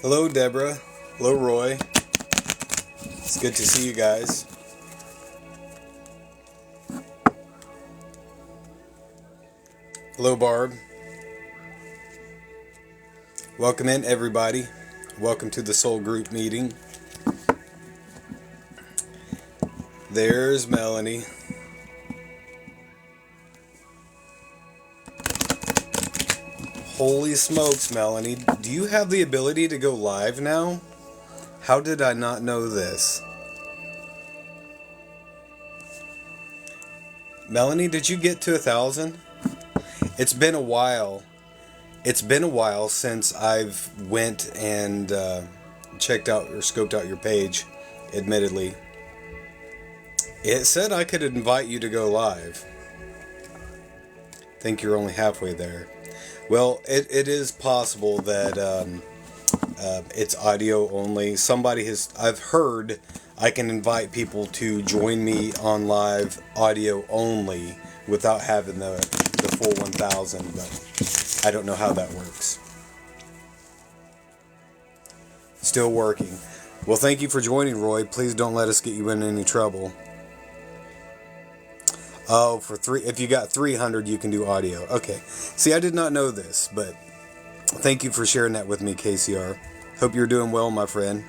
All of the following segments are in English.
Hello, Deborah. Hello, Roy. It's good to see you guys. Hello, Barb. Welcome in, everybody. Welcome to the Soul Group meeting. There's Melanie. Holy smokes, Melanie. Do you have the ability to go live now? How did I not know this? Melanie, did you get to 1,000? It's been a while. It's been a while since I've went and checked out or scoped out your page, admittedly. It said I could invite you to go live. I think you're only halfway there. Well, it is possible that it's audio only. I've heard I can invite people to join me on live audio only without having the full 1,000, but I don't know how that works. Still working. Well, thank you for joining, Roy. Please don't let us get you in any trouble. Oh, if you got 300, you can do audio. Okay. See, I did not know this, but thank you for sharing that with me, KCR. Hope you're doing well, my friend.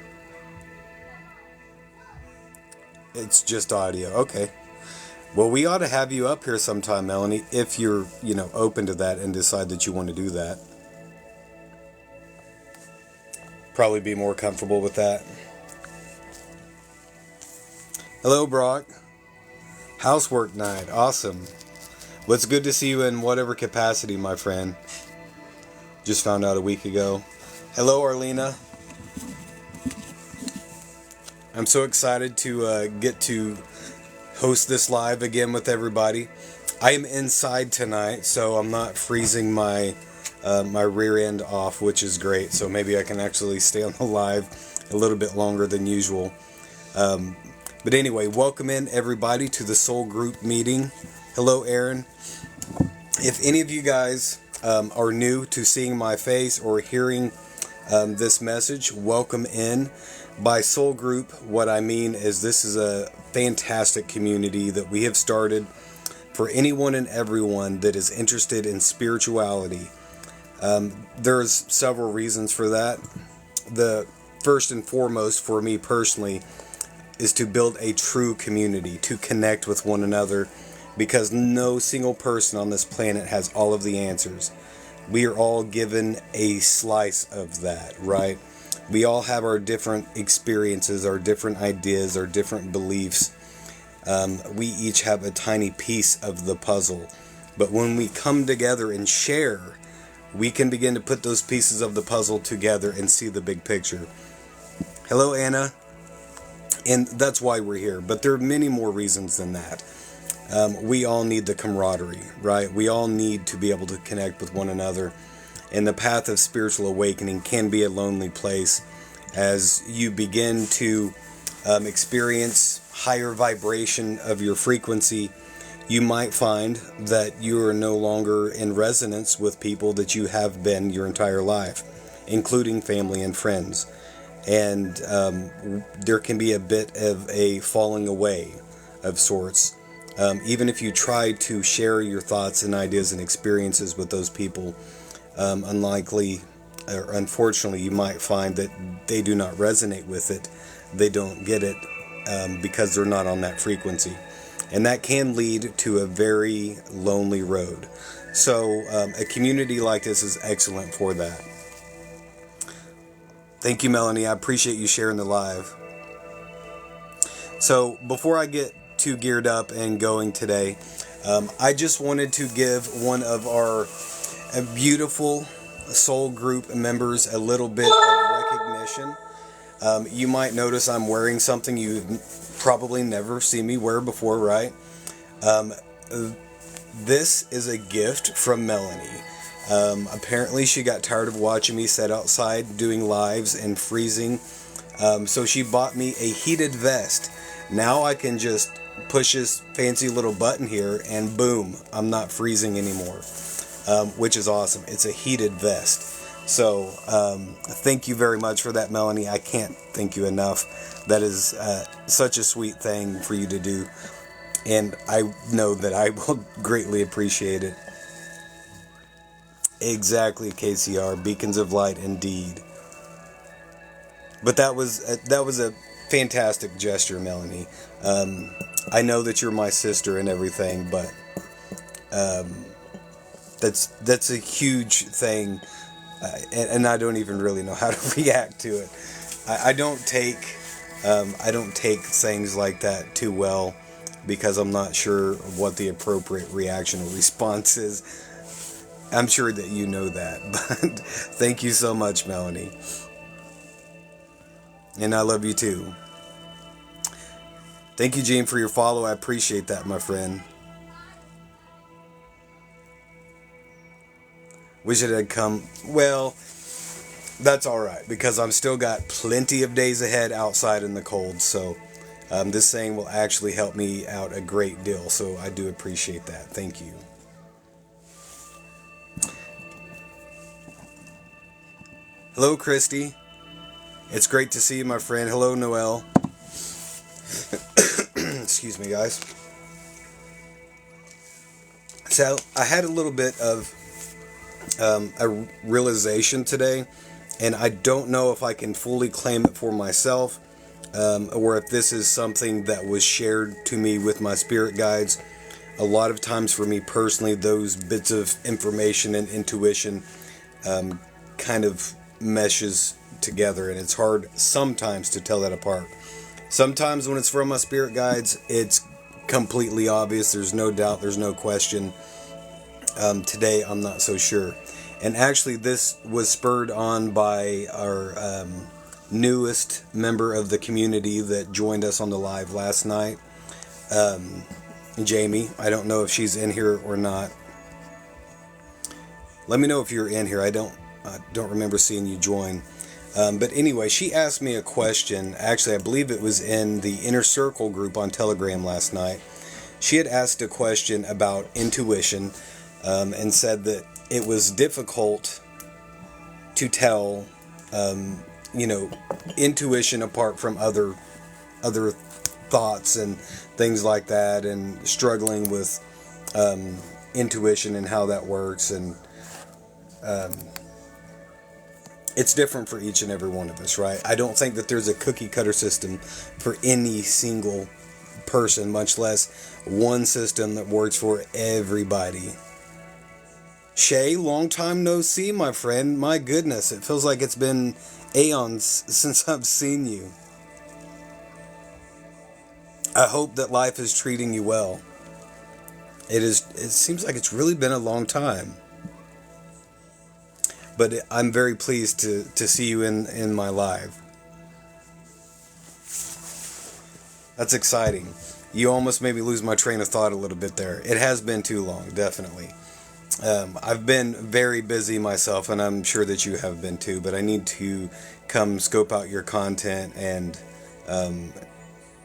It's just audio. Okay. Well, we ought to have you up here sometime, Melanie, if you're, open to that and decide that you want to do that. Probably be more comfortable with that. Hello, Brock. Housework night. Awesome. Well, it's good to see you in whatever capacity, my friend. Just found out a week ago. Hello, Arlena. I'm so excited to get to host this live again with everybody. I am inside tonight, so I'm not freezing my rear end off, which is great. So maybe I can actually stay on the live a little bit longer than usual. But anyway, welcome in everybody to the Soul Group meeting. Hello, Aaron. If any of you guys are new to seeing my face or hearing this message, welcome in. By Soul Group, what I mean is this is a fantastic community that we have started for anyone and everyone that is interested in spirituality. There's several reasons for that. The first and foremost for me personally is to build a true community, to connect with one another, because no single person on this planet has all of the answers. We are all given a slice of that, right? We all have our different experiences, our different ideas, our different beliefs. We each have a tiny piece of the puzzle. But when we come together and share, we can begin to put those pieces of the puzzle together and see the big picture. Hello, Anna. And that's why we're here. But there are many more reasons than that. We all need the camaraderie, right? We all need to be able to connect with one another. And the path of spiritual awakening can be a lonely place as you begin to experience higher vibration of your frequency. You might find that you are no longer in resonance with people that you have been your entire life, including family and friends. And there can be a bit of a falling away of sorts. Even if you try to share your thoughts and ideas and experiences with those people, unlikely or unfortunately you might find that they do not resonate with it. They don't get it because they're not on that frequency. And that can lead to a very lonely road. So a community like this is excellent for that. Thank you, Melanie. I appreciate you sharing the live. So before I get too geared up and going today, I just wanted to give one of our beautiful Soul Group members a little bit of recognition. You might notice I'm wearing something you've probably never seen me wear before, right? This is a gift from Melanie. Apparently she got tired of watching me sit outside doing lives and freezing. So she bought me a heated vest. Now I can just push this fancy little button here and boom, I'm not freezing anymore, which is awesome. It's a heated vest. So thank you very much for that, Melanie. I can't thank you enough. That is such a sweet thing for you to do. And I know that I will greatly appreciate it. Exactly, KCR. Beacons of light, indeed. But that was a fantastic gesture, Melanie. I know that you're my sister and everything, but that's a huge thing, and I don't even really know how to react to it. I don't take things like that too well because I'm not sure what the appropriate reaction or response is. I'm sure that you know that, but thank you so much, Melanie. And I love you too. Thank you, Gene, for your follow. I appreciate that, my friend. Wish it had come. Well, that's alright, because I'm still got plenty of days ahead outside in the cold, so this saying will actually help me out a great deal, so I do appreciate that. Thank you. Hello, Christy. It's great to see you, my friend. Hello, Noel. Excuse me, guys. So, I had a little bit of a realization today, and I don't know if I can fully claim it for myself, or if this is something that was shared to me with my spirit guides. A lot of times for me personally, those bits of information and intuition kind of meshes together, and it's hard sometimes to tell that apart. Sometimes when it's from my spirit guides, it's completely obvious. There's no doubt, there's no question. Today, I'm not so sure. And actually, this was spurred on by our newest member of the community that joined us on the live last night, Jamie. I don't know if she's in here or not. Let me know if you're in here. I don't remember seeing you join. But anyway, she asked me a question. Actually, I believe it was in the Inner Circle group on Telegram last night. She had asked a question about intuition, and said that it was difficult to tell, intuition apart from other thoughts and things like that, and struggling with intuition and how that works, and it's different for each and every one of us, right? I don't think that there's a cookie cutter system for any single person, much less one system that works for everybody. Shay, long time no see, my friend. My goodness, it feels like it's been aeons since I've seen you. I hope that life is treating you well. It seems like it's really been a long time. But I'm very pleased to see you in my live. That's exciting. You almost made me lose my train of thought a little bit there. It has been too long, definitely. I've been very busy myself, and I'm sure that you have been too, but I need to come scope out your content and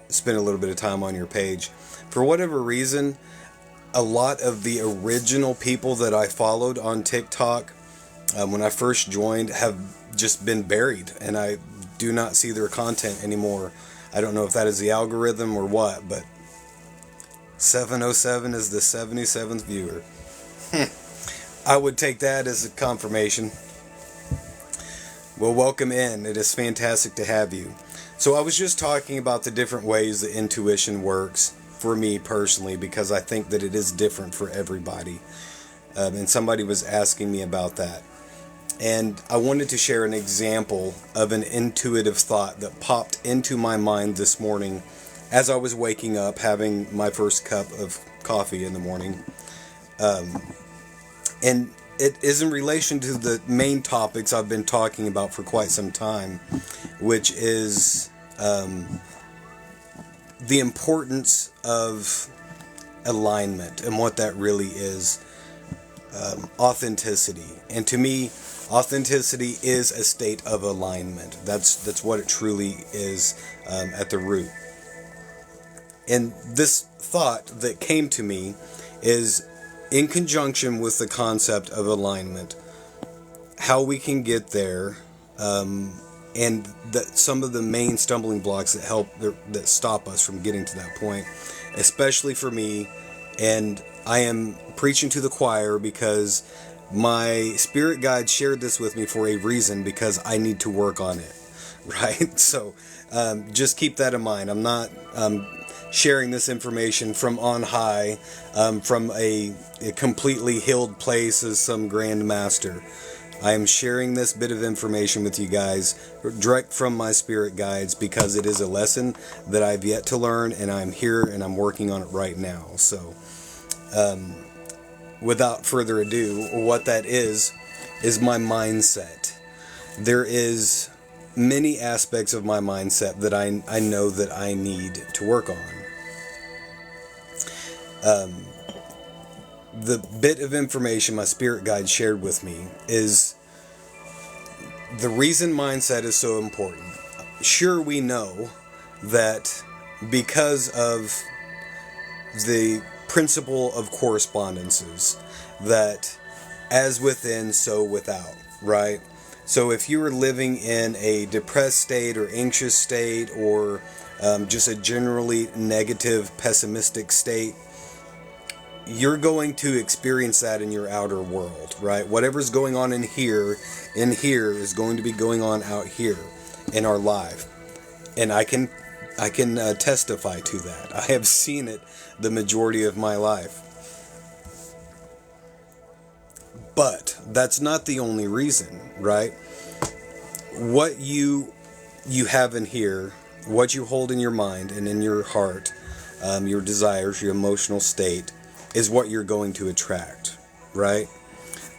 spend a little bit of time on your page. For whatever reason, a lot of the original people that I followed on TikTok when I first joined have just been buried, and I do not see their content anymore. I don't know if that is the algorithm or what, but 707 is the 77th viewer. I would take that as a confirmation. Well, welcome in. It is fantastic to have you. So I was just talking about the different ways that intuition works for me personally, because I think that it is different for everybody. And somebody was asking me about that. And I wanted to share an example of an intuitive thought that popped into my mind this morning as I was waking up, having my first cup of coffee in the morning. And it is in relation to the main topics I've been talking about for quite some time, which is the importance of alignment and what that really is. Authenticity. And to me, authenticity is a state of alignment. That's what it truly is at the root. And this thought that came to me is in conjunction with the concept of alignment. how we can get there, and some of the main stumbling blocks that stop us from getting to that point, especially for me. And I am preaching to the choir because my spirit guide shared this with me for a reason, because I need to work on it, right? So just keep that in mind. I'm not sharing this information from on high, from a completely healed place as some grand master. I am sharing this bit of information with you guys direct from my spirit guides, because it is a lesson that I've yet to learn, and I'm here and I'm working on it right now. So without further ado, what that is my mindset. There is many aspects of my mindset that I know that I need to work on. The bit of information my spirit guide shared with me is the reason mindset is so important. Sure, we know that because of the principle of correspondences, that as within, so without, right? So if you are living in a depressed state or anxious state, or just a generally negative, pessimistic state, you're going to experience that in your outer world, right? Whatever's going on in here is going to be going on out here in our life. And I can testify to that. I have seen it the majority of my life. But that's not the only reason, right? What you have in here, what you hold in your mind and in your heart, your desires, your emotional state, is what you're going to attract, right?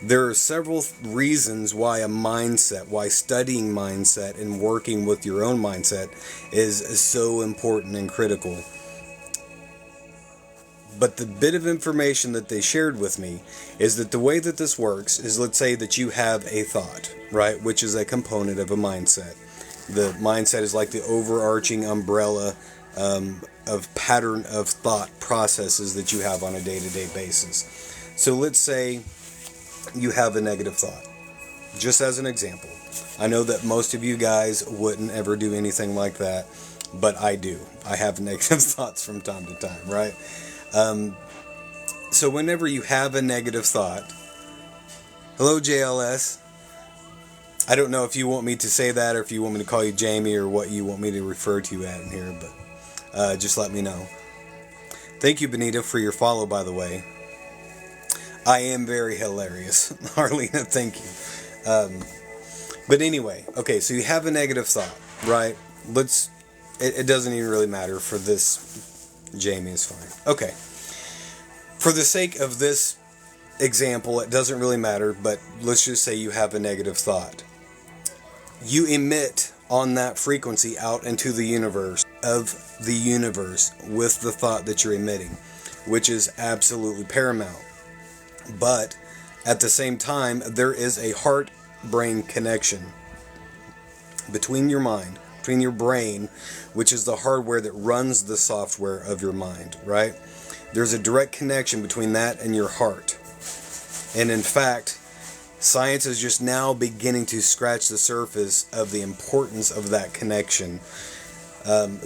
There are several reasons why why studying mindset and working with your own mindset is so important and critical. But the bit of information that they shared with me is that the way that this works is, let's say that you have a thought, right, which is a component of a mindset. The mindset is like the overarching umbrella of pattern of thought processes that you have on a day-to-day basis. So let's say you have a negative thought. Just as an example. I know that most of you guys wouldn't ever do anything like that, but I do. I have negative thoughts from time to time, right? So whenever you have a negative thought, hello JLS. I don't know if you want me to say that, or if you want me to call you Jamie, or what you want me to refer to you at in here, but just let me know. Thank you, Benita, for your follow, by the way. I am very hilarious. Arlena, thank you. But anyway, okay, so you have a negative thought, right? It doesn't even really matter for this. Jamie is fine. Okay. For the sake of this example, it doesn't really matter, but let's just say you have a negative thought. You emit on that frequency out into the universe with the thought that you're emitting, which is absolutely paramount. But at the same time, there is a heart-brain connection between your mind, between your brain, which is the hardware that runs the software of your mind, right? There's a direct connection between that and your heart. And in fact, science is just now beginning to scratch the surface of the importance of that connection.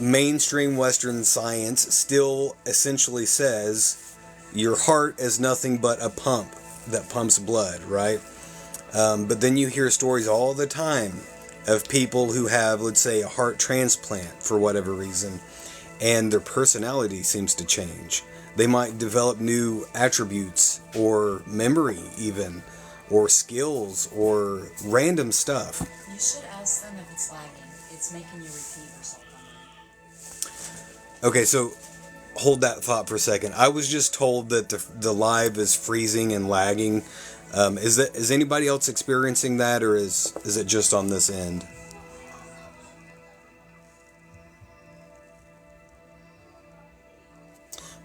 Mainstream Western science still essentially says your heart is nothing but a pump that pumps blood, right? But then you hear stories all the time of people who have, let's say, a heart transplant for whatever reason, and their personality seems to change. They might develop new attributes, or memory even, or skills, or random stuff. You should ask them if it's lagging. It's making you repeat yourself. Okay, so hold that thought for a second. I was just told that the live is freezing and lagging. Is anybody else experiencing that, or is it just on this end?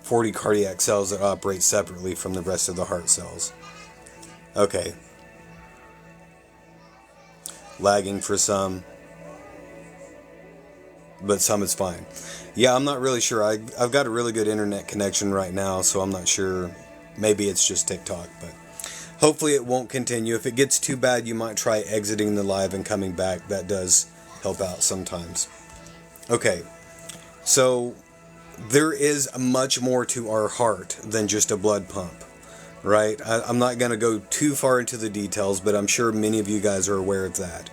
"40 cardiac cells that operate separately from the rest of the heart cells." Okay. Lagging for some, but some it's fine. Yeah, I'm not really sure. I've got a really good internet connection right now, so I'm not sure. Maybe it's just TikTok, but Hopefully it won't continue. If it gets too bad, you might try exiting the live and coming back. That does help out sometimes. Okay, so there is much more to our heart than just a blood pump, right? I'm not going to go too far into the details, but I'm sure many of you guys are aware of that.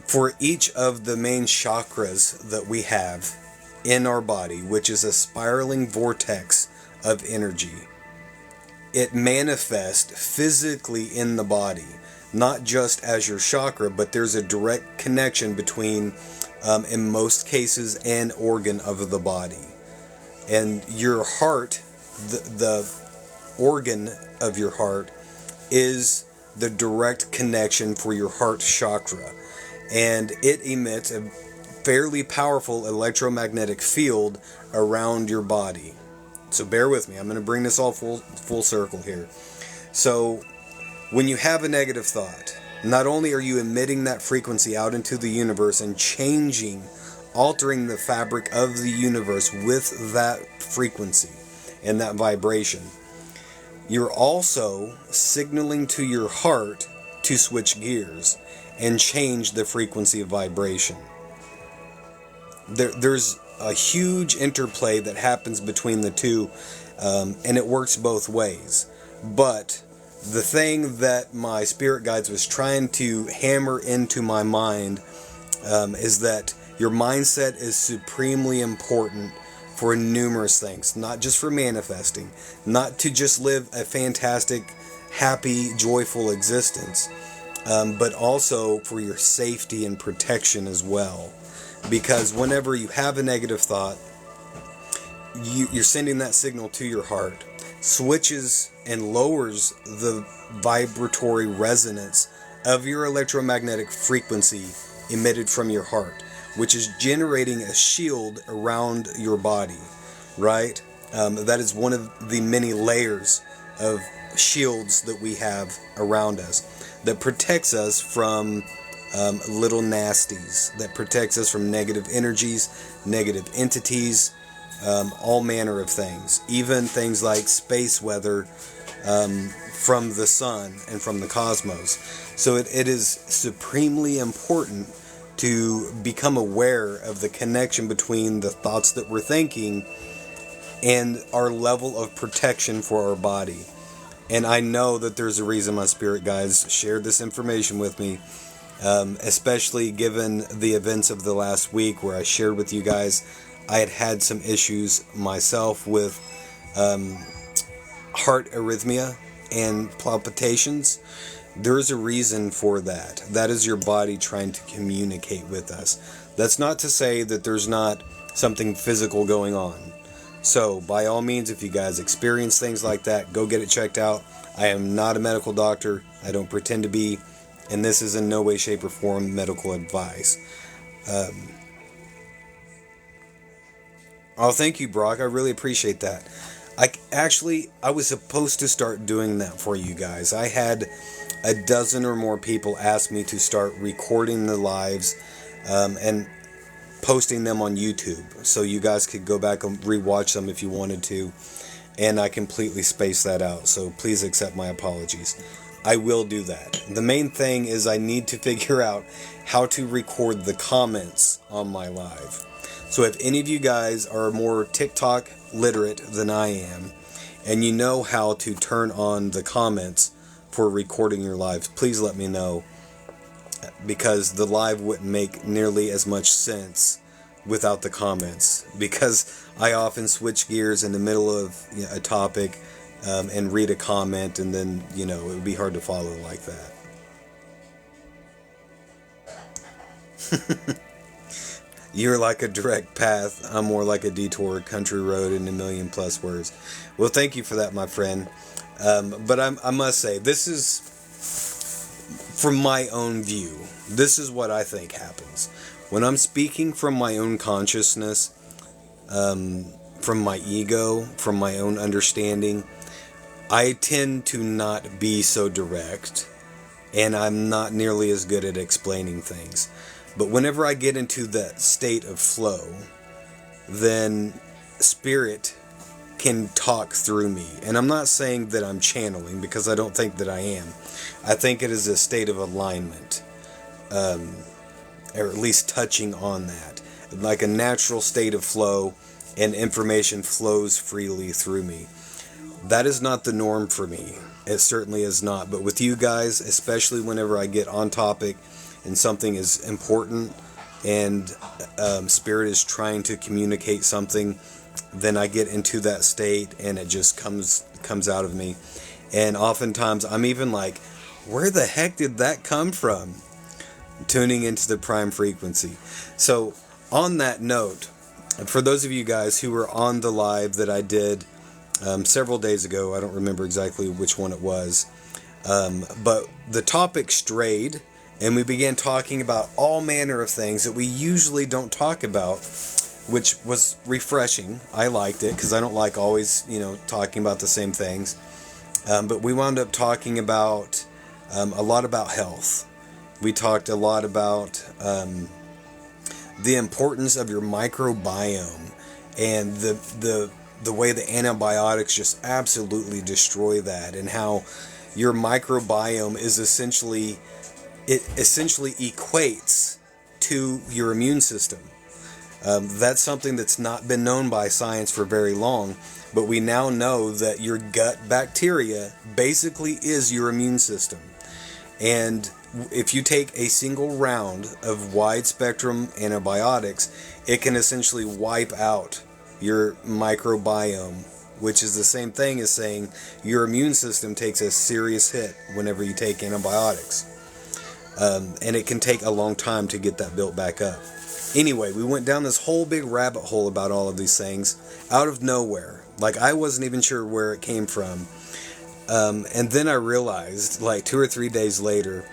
For each of the main chakras that we have in our body, which is a spiraling vortex of energy, it manifests physically in the body, not just as your chakra, but there's a direct connection between, in most cases, an organ of the body. And your heart, the organ of your heart, is the direct connection for your heart chakra. And it emits a fairly powerful electromagnetic field around your body. So bear with me. I'm going to bring this all full circle here. So when you have a negative thought, not only are you emitting that frequency out into the universe and altering the fabric of the universe with that frequency and that vibration, you're also signaling to your heart to switch gears and change the frequency of vibration. There's a huge interplay that happens between the two, and it works both ways. But the thing that my spirit guides was trying to hammer into my mind is that your mindset is supremely important for numerous things, not just for manifesting, not to just live a fantastic, happy, joyful existence, but also for your safety and protection as well. Because whenever you have a negative thought, you're sending that signal to your heart, switches and lowers the vibratory resonance of your electromagnetic frequency emitted from your heart, which is generating a shield around your body, right? That is one of the many layers of shields that we have around us that protects us from little nasties, that protects us from negative energies, negative entities, all manner of things, even things like space weather from the sun and from the cosmos. So it is supremely important to become aware of the connection between the thoughts that we're thinking and our level of protection for our body. And I know that there's a reason my spirit guides shared this information with me, especially given the events of the last week where I shared with you guys I had some issues myself with heart arrhythmia and palpitations. There's a reason for that. That is your body trying to communicate with us. That's not to say that there's not something physical going on. So, by all means, if you guys experience things like that, go get it checked out. I am not a medical doctor. I don't pretend to be. And this is in no way, shape, or form medical advice. Oh, thank you, Brock. I really appreciate that. I was supposed to start doing that for you guys. I had a dozen or more people ask me to start recording the lives and posting them on YouTube, so you guys could go back and rewatch them if you wanted to, and I completely spaced that out, so please accept my apologies. I will do that. The main thing is I need to figure out how to record the comments on my live. So if any of you guys are more TikTok literate than I am, and you know how to turn on the comments for recording your lives, please let me know, because the live wouldn't make nearly as much sense without the comments, because I often switch gears in the middle of a topic and read a comment, and then it would be hard to follow like that. You're like a direct path. I'm more like a detour, country road in a million plus words. Well, thank you for that, my friend. But I must say, this is from my own view. This is what I think happens. When I'm speaking from my own consciousness, from my ego, from my own understanding, I tend to not be so direct, and I'm not nearly as good at explaining things. But whenever I get into that state of flow, then spirit can talk through me. And I'm not saying that I'm channeling, because I don't think that I am. I think it is a state of alignment, or at least touching on that, like a natural state of flow, and information flows freely through me. That is not the norm for me. It certainly is not. But with you guys, especially whenever I get on topic and something is important, and Spirit is trying to communicate something, then I get into that state and it just comes out of me. And oftentimes I'm even like, where the heck did that come from? Tuning into the prime frequency. So on that note, for those of you guys who were on the live that I did several days ago, I don't remember exactly which one it was, but the topic strayed, and we began talking about all manner of things that we usually don't talk about, which was refreshing. I liked it, because I don't like always, talking about the same things. But we wound up talking about a lot about health. We talked a lot about the importance of your microbiome, and the way the antibiotics just absolutely destroy that, and how your microbiome is essentially equates to your immune system. That's something that's not been known by science for very long, but we now know that your gut bacteria basically is your immune system. And if you take a single round of wide spectrum antibiotics, it can essentially wipe out your microbiome, which is the same thing as saying your immune system takes a serious hit whenever you take antibiotics. And it can take a long time to get that built back up. Anyway, we went down this whole big rabbit hole about all of these things out of nowhere. Like, I wasn't even sure where it came from. And then I realized, like 2 or 3 days later,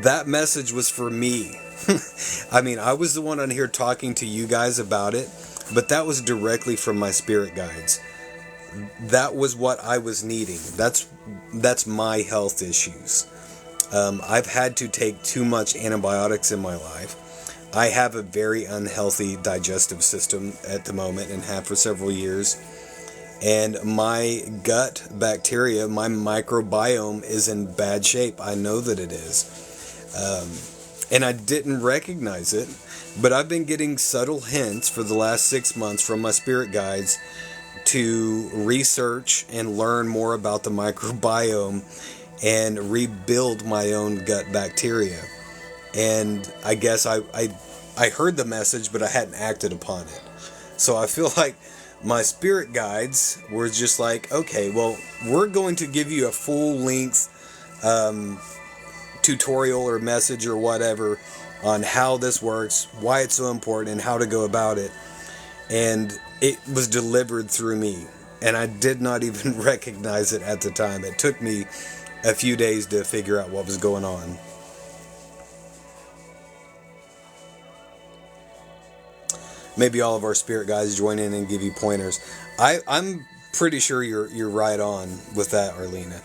that message was for me. I mean, I was the one on here talking to you guys about it, but that was directly from my spirit guides. That was what I was needing. That's my health issues. I've had to take too much antibiotics in my life. I have a very unhealthy digestive system at the moment, and have for several years. And my gut bacteria, my microbiome, is in bad shape. I know that it is. And I didn't recognize it, but I've been getting subtle hints for the last 6 months from my spirit guides to research and learn more about the microbiome and rebuild my own gut bacteria. And I guess I heard the message, but I hadn't acted upon it. So I feel like my spirit guides were just like, okay, well, we're going to give you a full-length tutorial or message or whatever on how this works, why it's so important, and how to go about it. And it was delivered through me, and I did not even recognize it at the time. It took me a few days to figure out what was going on. Maybe all of our spirit guides join in and give you pointers. I'm pretty sure you're right on with that, Arlena.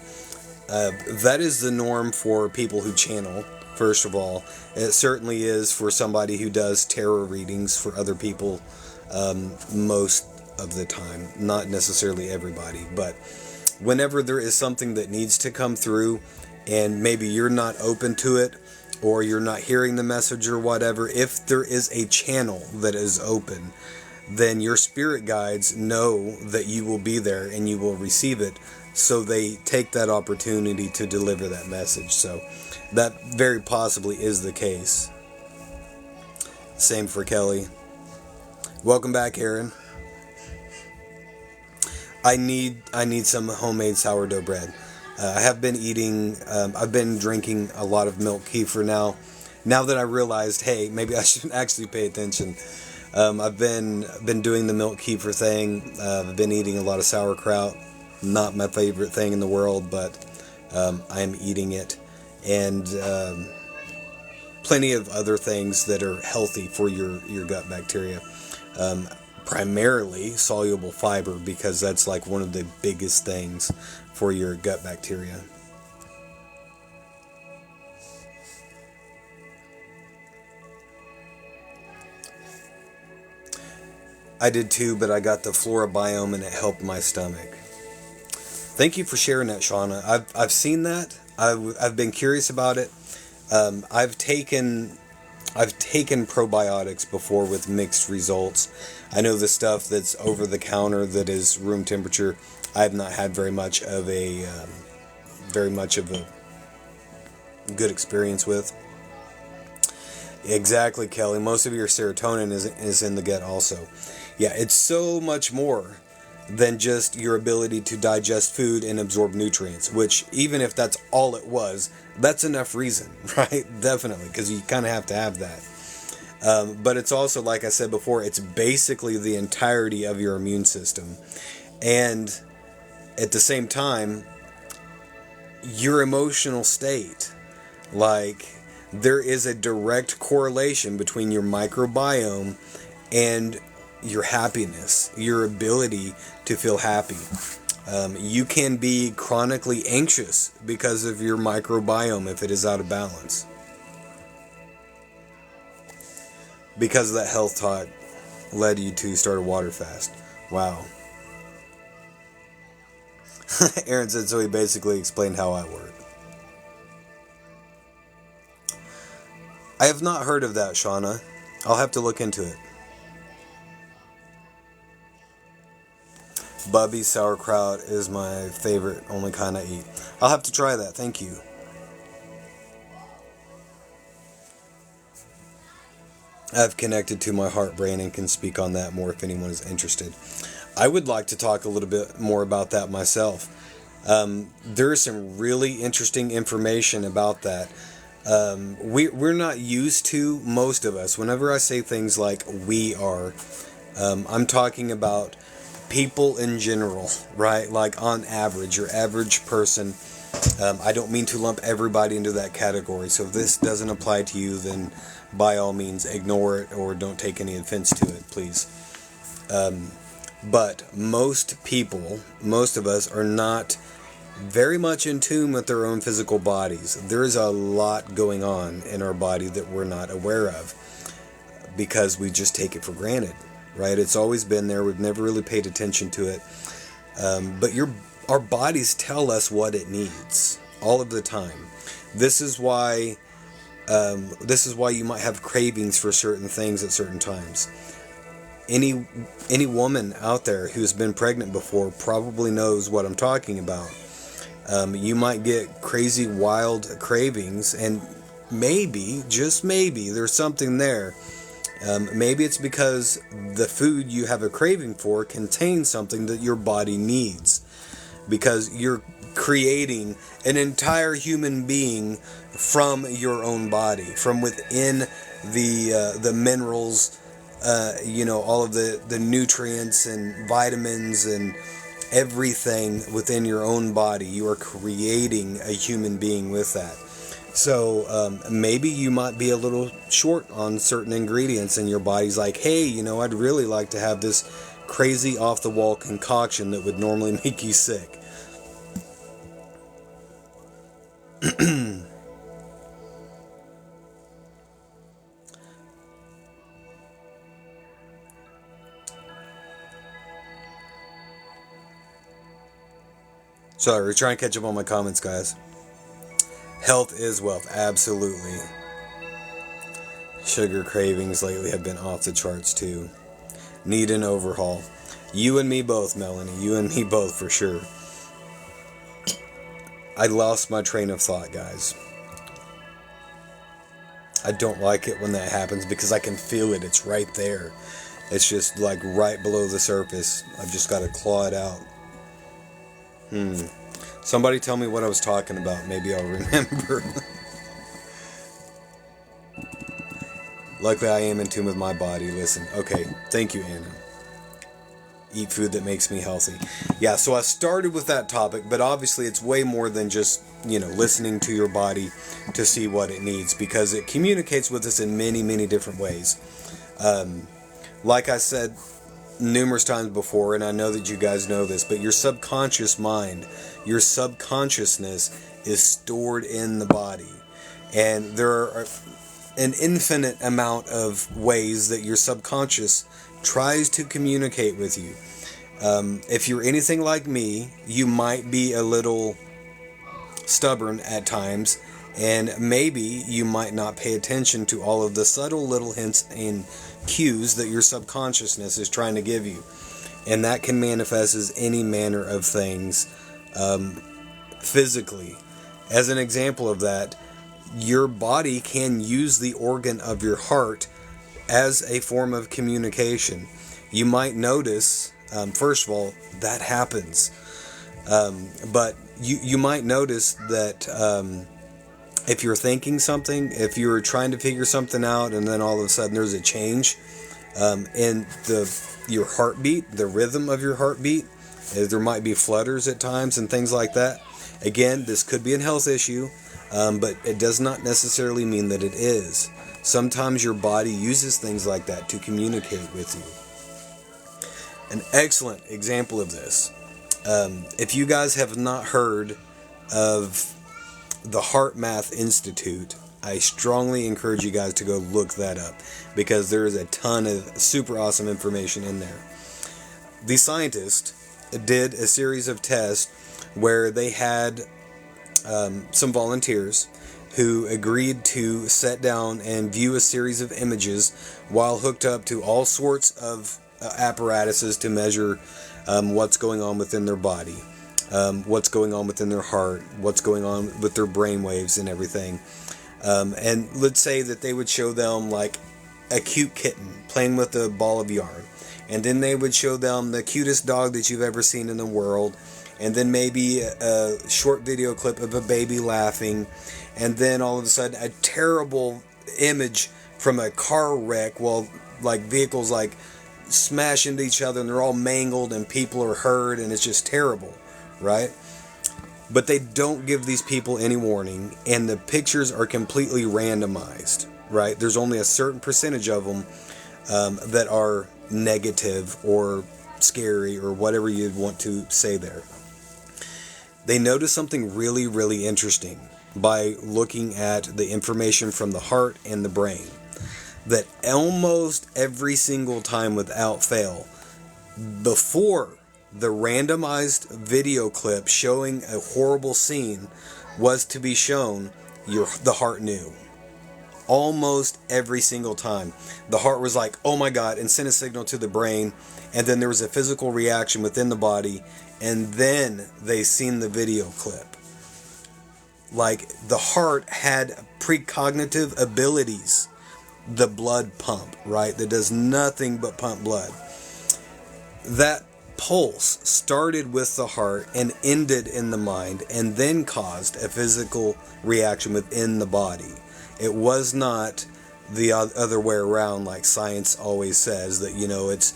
That is the norm for people who channel, first of all. It certainly is for somebody who does tarot readings for other people most of the time. Not necessarily everybody, but whenever there is something that needs to come through and maybe you're not open to it, or you're not hearing the message or whatever, if there is a channel that is open, then your spirit guides know that you will be there and you will receive it. So they take that opportunity to deliver that message. So that very possibly is the case. Same for Kelly. Welcome back, Aaron. I need some homemade sourdough bread. I have been eating, I've been drinking a lot of milk kefir now. Now that I realized, hey, maybe I should actually pay attention. I've been doing the milk kefir thing. I've been eating a lot of sauerkraut. Not my favorite thing in the world, but I am eating it. And plenty of other things that are healthy for your gut bacteria. Primarily soluble fiber, because that's like one of the biggest things for your gut bacteria. I did too, but I got the flora biome and it helped my stomach. Thank you for sharing that, Shauna. I've seen that. I've been curious about it. I've taken probiotics before with mixed results. I know the stuff that's over the counter that is room temperature. I have not had very much of a good experience with. Exactly, Kelly. Most of your serotonin is in the gut also. Yeah, it's so much more than just your ability to digest food and absorb nutrients, which even if that's all it was, that's enough reason, right? Definitely, because you kind of have to have that. But it's also, like I said before, it's basically the entirety of your immune system. And at the same time, your emotional state. Like, there is a direct correlation between your microbiome and your happiness, your ability to feel happy. You can be chronically anxious because of your microbiome if it is out of balance. Because of that health talk led you to start a water fast. Wow. Aaron said, so he basically explained how I work. I have not heard of that, Shauna. I'll have to look into it. Bubby's sauerkraut is my favorite, only kind I eat. I'll have to try that, thank you. I've connected to my heart brain and can speak on that more if anyone is interested. I would like to talk a little bit more about that myself. There's some really interesting information about that. We're not used to, most of us, whenever I say things like we are, I'm talking about people in general, right? Like on average, your average person. I don't mean to lump everybody into that category. So if this doesn't apply to you, then by all means ignore it or don't take any offense to it, please. But most people, most of us are not very much in tune with their own physical bodies. There's a lot going on in our body that we're not aware of because we just take it for granted, right? It's always been there. We've never really paid attention to it. But our bodies tell us what it needs all of the time. This is why you might have cravings for certain things at certain times. Any woman out there who's been pregnant before probably knows what I'm talking about. You might get crazy, wild cravings, and maybe, just maybe, there's something there. Maybe it's because the food you have a craving for contains something that your body needs. Because you're creating an entire human being from your own body, from within the minerals, all of the nutrients and vitamins and everything within your own body. You are creating a human being with that. So maybe you might be a little short on certain ingredients and your body's like, hey, I'd really like to have this crazy off-the-wall concoction that would normally make you sick. Sorry, we're trying to catch up on my comments, guys. Health is wealth, absolutely. Sugar cravings lately have been off the charts too. Need an overhaul. You and me both, Melanie. You and me both, for sure. I lost my train of thought, guys. I don't like it when that happens because I can feel it. It's right there. It's just like right below the surface. I've just got to claw it out. Somebody tell me what I was talking about. Maybe I'll remember. Luckily, I am in tune with my body. Listen. Okay. Thank you, Anna. Eat food that makes me healthy. Yeah, so I started with that topic, but obviously it's way more than just, listening to your body to see what it needs, because it communicates with us in many, many different ways. Like I said numerous times before, and I know that you guys know this, but your subconscious mind, your subconsciousness is stored in the body. And there are an infinite amount of ways that your subconscious tries to communicate with you. If you're anything like me, you might be a little stubborn at times, and maybe you might not pay attention to all of the subtle little hints and cues that your subconsciousness is trying to give you. And that can manifest as any manner of things physically. As an example of that, your body can use the organ of your heart as a form of communication. You might notice, first of all, that happens. But you might notice that if you're thinking something, if you're trying to figure something out, and then all of a sudden there's a change in your heartbeat, the rhythm of your heartbeat, there might be flutters at times and things like that. Again, this could be a health issue, but it does not necessarily mean that it is. Sometimes your body uses things like that to communicate with you. An excellent example of this. If you guys have not heard of the HeartMath Institute, I strongly encourage you guys to go look that up, because there is a ton of super awesome information in there. The scientists did a series of tests where they had some volunteers who agreed to sit down and view a series of images while hooked up to all sorts of apparatuses to measure what's going on within their body, what's going on within their heart, what's going on with their brain waves and everything. And let's say that they would show them like a cute kitten playing with a ball of yarn, and then they would show them the cutest dog that you've ever seen in the world, and then maybe a short video clip of a baby laughing, and then all of a sudden a terrible image from a car wreck while like vehicles like smash into each other and they're all mangled and people are hurt and it's just terrible, right? But they don't give these people any warning, and the pictures are completely randomized, right? There's only a certain percentage of them that are negative or scary or whatever you'd want to say there. They noticed something really, really interesting by looking at the information from the heart and the brain. That almost every single time without fail, before the randomized video clip showing a horrible scene was to be shown, the heart knew. Almost every single time. The heart was like, oh my God, and sent a signal to the brain, and then there was a physical reaction within the body, and then they seen the video clip. Like, the heart had precognitive abilities. The blood pump, right? That does nothing but pump blood. That pulse started with the heart and ended in the mind, and then caused a physical reaction within the body. It was not the other way around, like science always says, that, it's,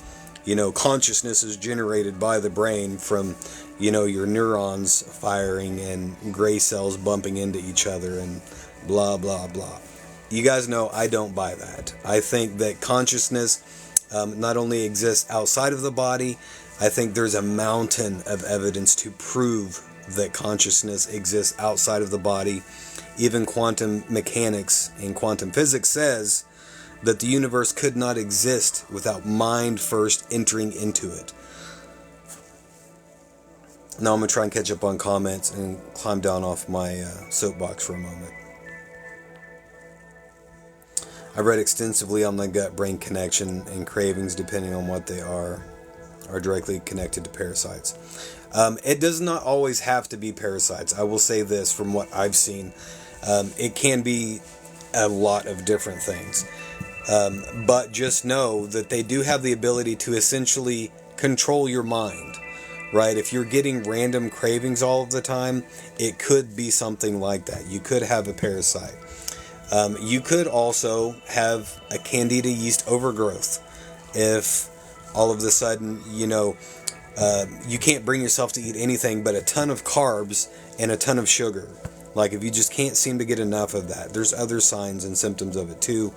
consciousness is generated by the brain from, your neurons firing and gray cells bumping into each other and blah, blah, blah. You guys know I don't buy that. I think that consciousness not only exists outside of the body, I think there's a mountain of evidence to prove that consciousness exists outside of the body. Even quantum mechanics and quantum physics says that the universe could not exist without mind first entering into it. Now I'm going to try and catch up on comments and climb down off my soapbox for a moment. I read extensively on the gut-brain connection, and cravings, depending on what they are directly connected to parasites. It does not always have to be parasites. I will say this from what I've seen. It can be a lot of different things. But just know that they do have the ability to essentially control your mind, right? If you're getting random cravings all of the time, it could be something like that. You could have a parasite. You could also have a candida yeast overgrowth. If all of a sudden, you can't bring yourself to eat anything but a ton of carbs and a ton of sugar. Like if you just can't seem to get enough of that. There's other signs and symptoms of it too.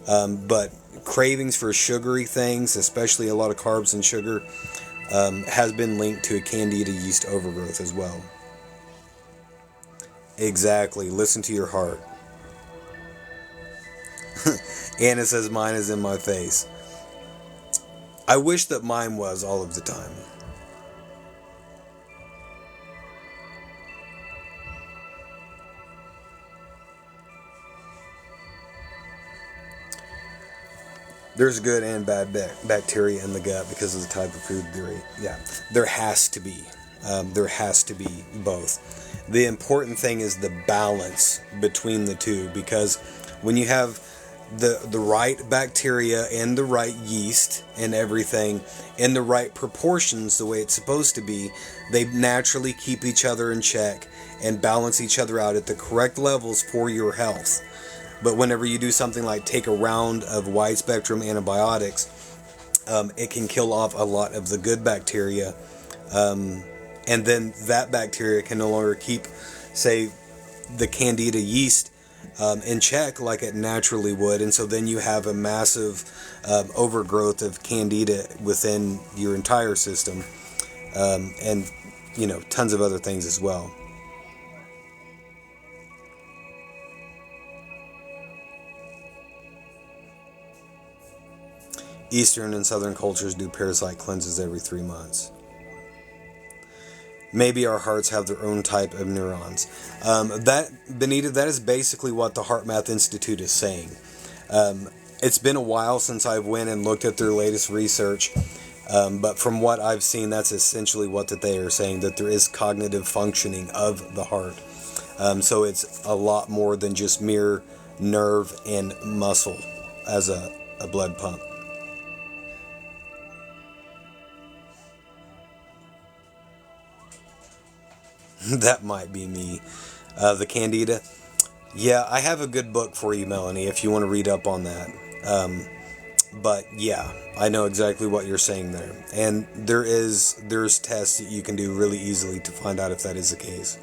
But cravings for sugary things, especially a lot of carbs and sugar, has been linked to a candida yeast overgrowth as well. Exactly. Listen to your heart. Anna says mine is in my face. I wish that mine was all of the time. There's good and bad bacteria in the gut because of the type of food they eat. Yeah, there has to be. There has to be both. The important thing is the balance between the two, because when you have the right bacteria and the right yeast and everything in the right proportions, the way it's supposed to be, they naturally keep each other in check and balance each other out at the correct levels for your health. But whenever you do something like take a round of wide spectrum antibiotics, it can kill off a lot of the good bacteria. And then that bacteria can no longer keep, say, the Candida yeast in check like it naturally would. And so then you have a massive overgrowth of Candida within your entire system. And, tons of other things as well. Eastern and Southern cultures do parasite cleanses every 3 months. Maybe our hearts have their own type of neurons. Benita, that is basically what the HeartMath Institute is saying. It's been a while since I've went and looked at their latest research, but from what I've seen, that's essentially what that they are saying, that there is cognitive functioning of the heart. So it's a lot more than just mere nerve and muscle as a blood pump. That might be me. The Candida. Yeah, I have a good book for you, Melanie, if you want to read up on that. But yeah, I know exactly what you're saying there. And there's tests that you can do really easily to find out if that is the case.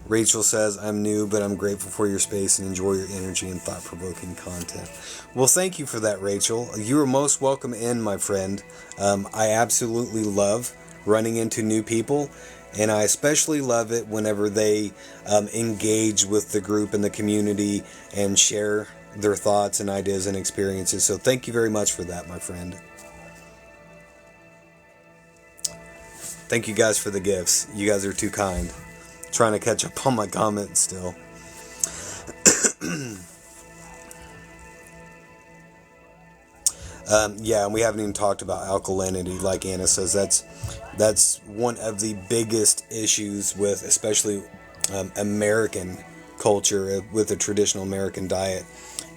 Rachel says, I'm new, but I'm grateful for your space and enjoy your energy and thought-provoking content. Well, thank you for that, Rachel. You are most welcome in, my friend. I absolutely love running into new people, and I especially love it whenever they engage with the group and the community and share their thoughts and ideas and experiences. So thank you very much for that, my friend. Thank you guys for the gifts. You guys are too kind. Trying to catch up on my comments still. Yeah, and we haven't even talked about alkalinity. Like Anna says, that's one of the biggest issues with, especially American culture, with the traditional American diet,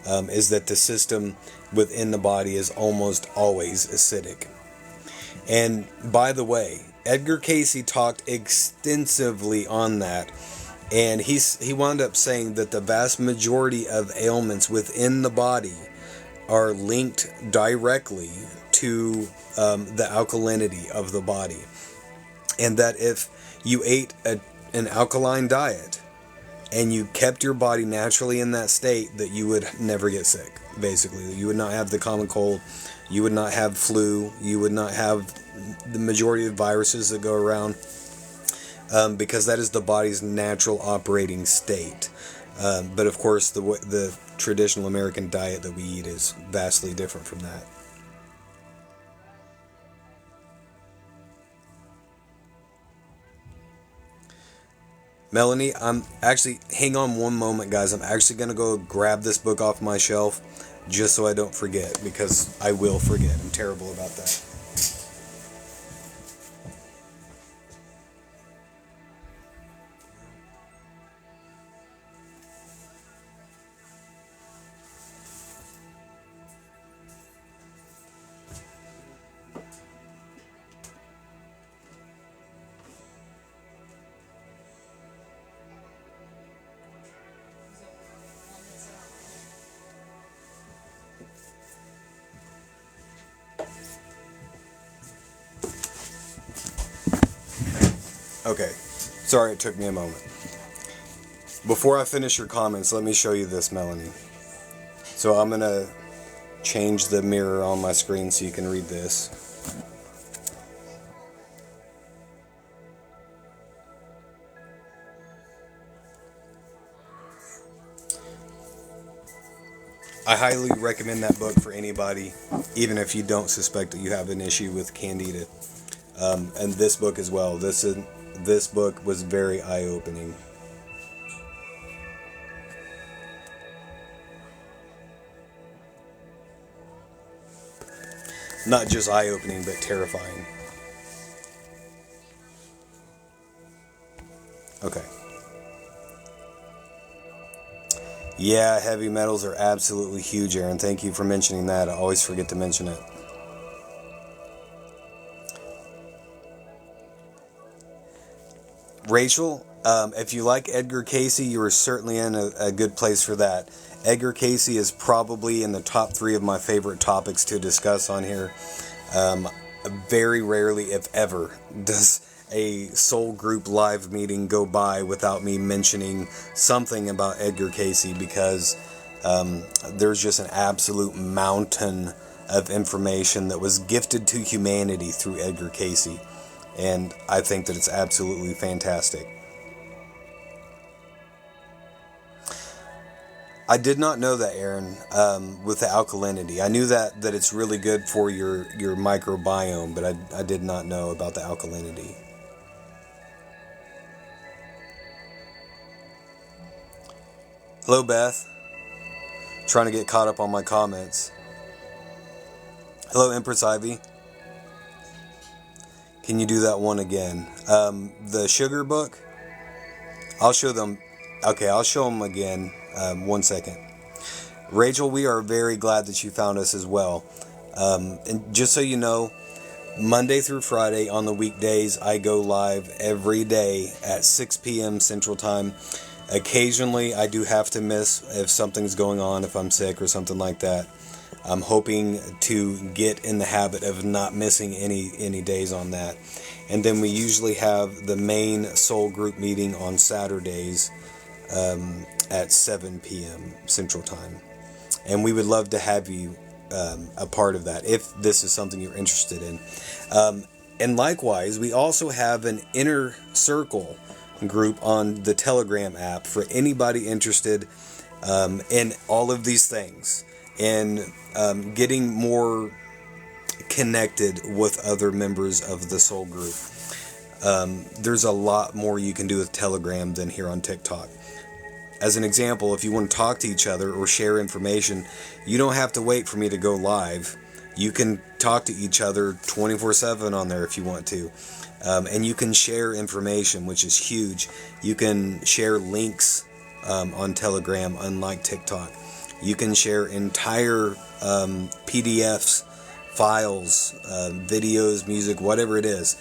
is that the system within the body is almost always acidic. And by the way, Edgar Cayce talked extensively on that, and he wound up saying that the vast majority of ailments within the body are linked directly to the alkalinity of the body, and that if you ate an alkaline diet and you kept your body naturally in that state, that you would never get sick. Basically, you would not have the common cold, you would not have flu, you would not have the majority of viruses that go around, because that is the body's natural operating state. But of course, the traditional American diet that we eat is vastly different from that. Melanie, hang on one moment, guys. I'm actually going to go grab this book off my shelf just so I don't forget, because I will forget. I'm terrible about that. Okay, sorry it took me a moment. Before I finish your comments, let me show you this, Melanie. So I'm going to change the mirror on my screen so you can read this. I highly recommend that book for anybody, even if you don't suspect that you have an issue with candida. And this book as well. This book was very eye-opening. Not just eye-opening, but terrifying. Okay. Yeah, heavy metals are absolutely huge, Aaron. Thank you for mentioning that. I always forget to mention it. Rachel, if you like Edgar Cayce, you are certainly in a good place for that. Edgar Cayce is probably in the top 3 of my favorite topics to discuss on here. Very rarely, if ever, does a soul group live meeting go by without me mentioning something about Edgar Cayce, because there's just an absolute mountain of information that was gifted to humanity through Edgar Cayce. And I think that it's absolutely fantastic. I did not know that, Aaron, with the alkalinity. I knew that it's really good for your microbiome, but I did not know about the alkalinity. Hello, Beth. Trying to get caught up on my comments. Hello, Empress Ivy. Can you do that one again? The sugar book? I'll show them. Okay, I'll show them again. 1 second. Rachel, we are very glad that you found us as well. And just so you know, Monday through Friday on the weekdays, I go live every day at 6 p.m. Central Time. Occasionally, I do have to miss if something's going on, if I'm sick or something like that. I'm hoping to get in the habit of not missing any days on that. And then we usually have the main soul group meeting on Saturdays at 7 p.m. Central Time. And we would love to have you a part of that if this is something you're interested in. And likewise, we also have an inner circle group on the Telegram app for anybody interested in all of these things, and getting more connected with other members of the soul group. There's a lot more you can do with Telegram than here on TikTok. As an example, if you want to talk to each other or share information, you don't have to wait for me to go live. You can talk to each other 24/7 on there if you want to. And you can share information, which is huge. You can share links on Telegram, unlike TikTok. You can share entire PDFs, files, videos, music, whatever it is.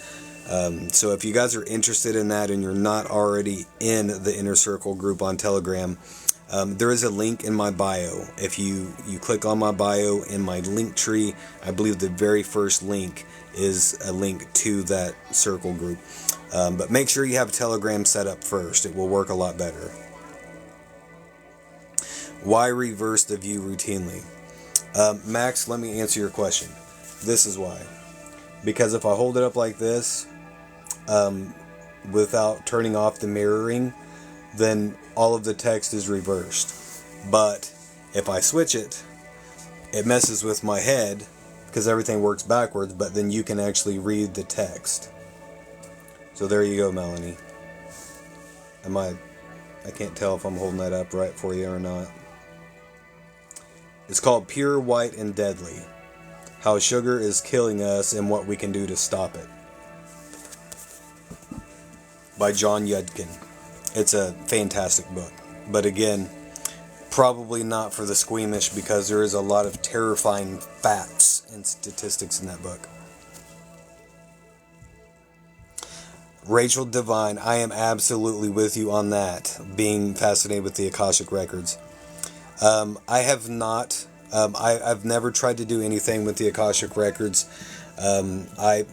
So if you guys are interested in that and you're not already in the Inner Circle group on Telegram, there is a link in my bio. If you click on my bio in my link tree, I believe the very first link is a link to that circle group. But make sure you have Telegram set up first. It will work a lot better. Why reverse the view routinely? Max, let me answer your question. This is why. Because if I hold it up like this, without turning off the mirroring, then all of the text is reversed. But if I switch it, it messes with my head because everything works backwards, but then you can actually read the text. So there you go, Melanie. I can't tell if I'm holding that up right for you or not. It's called Pure, White, and Deadly: How Sugar is Killing Us and What We Can Do to Stop It, by John Yudkin. It's a fantastic book. But again, probably not for the squeamish, because there is a lot of terrifying facts and statistics in that book. Rachel Devine, I am absolutely with you on that, being fascinated with the Akashic Records. I have not, I've never tried to do anything with the Akashic Records. I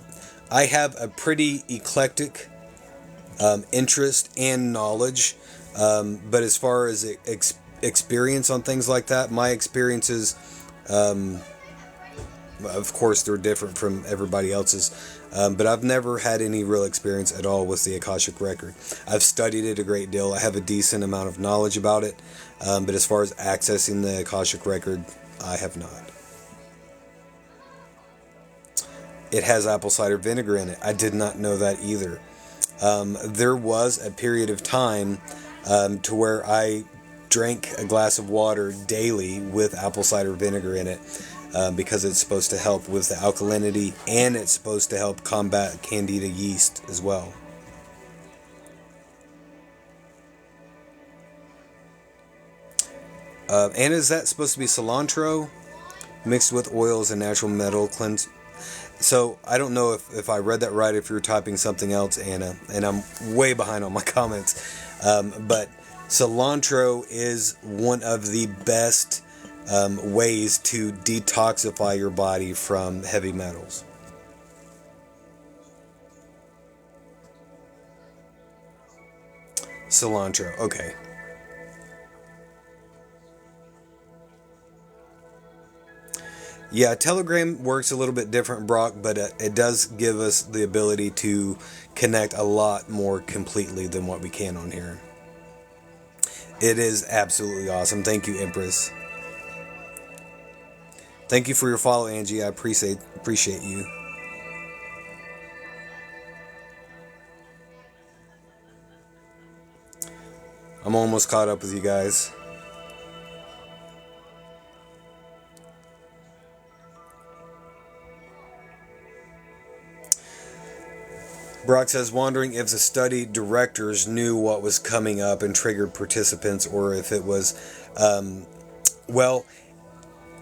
have a pretty eclectic interest and knowledge, but as far as experience on things like that, my experiences Of course, they're different from everybody else's, but I've never had any real experience at all with the Akashic Record. I've studied it a great deal. I have a decent amount of knowledge about it, but as far as accessing the Akashic Record, I have not. It has apple cider vinegar in it. I did not know that either. There was a period of time to where I drank a glass of water daily with apple cider vinegar in it, because it's supposed to help with the alkalinity, and it's supposed to help combat candida yeast as well. And is that supposed to be cilantro mixed with oils and natural metal cleanse? So I don't know if I read that right, if you're typing something else, Anna, and I'm way behind on my comments. But cilantro is one of the best ways to detoxify your body from heavy metals. Cilantro, okay. Yeah, Telegram works a little bit different, Brock, but it does give us the ability to connect a lot more completely than what we can on here. It is absolutely awesome. Thank you, Empress. Thank you for your follow, Angie. I appreciate you. I'm almost caught up with you guys. Brock says, wondering if the study directors knew what was coming up and triggered participants, or if it was, well,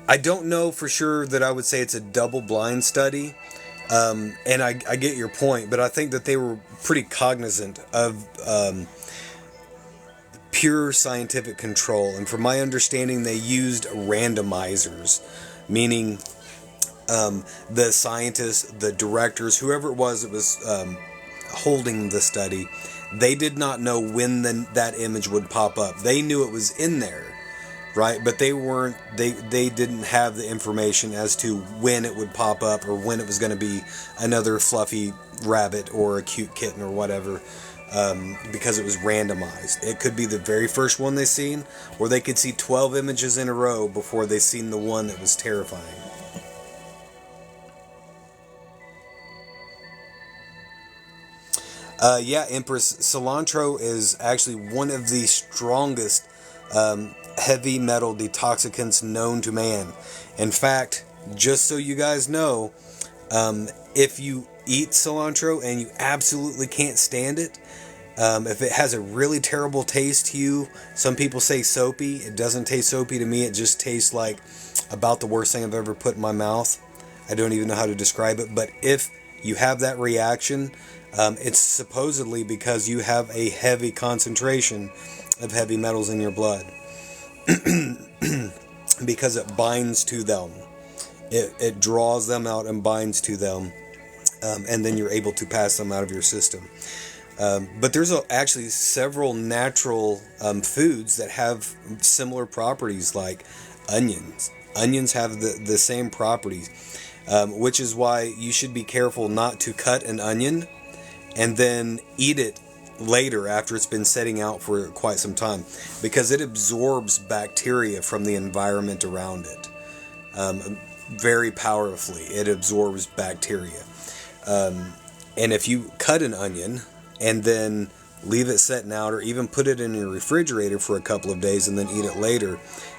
I don't know for sure that I would say it's a double-blind study, and I get your point, but I think that they were pretty cognizant of pure scientific control, and from my understanding, they used randomizers, meaning the scientists, the directors, whoever it was that was holding the study, they did not know when that image would pop up. They knew it was in there, right? But they didn't have the information as to when it would pop up, or when it was going to be another fluffy rabbit or a cute kitten or whatever, because it was randomized. It could be the very first one they seen, or they could see 12 images in a row before they seen the one that was terrifying. Yeah, Empress, cilantro is actually one of the strongest heavy metal detoxicants known to man. In fact, just so you guys know, if you eat cilantro and you absolutely can't stand it, if it has a really terrible taste to you, some people say soapy. It doesn't taste soapy to me. It just tastes like about the worst thing I've ever put in my mouth. I don't even know how to describe it, but if you have that reaction, it's supposedly because you have a heavy concentration of heavy metals in your blood. Because it binds to them. It draws them out and binds to them. And then you're able to pass them out of your system. But there's actually several natural foods that have similar properties, like onions. Onions have the same properties, which is why you should be careful not to cut an onion and then eat it later after it's been setting out for quite some time, because it absorbs bacteria from the environment around it very powerfully. It absorbs bacteria. And if you cut an onion and then leave it setting out, or even put it in your refrigerator for a couple of days and then eat it later,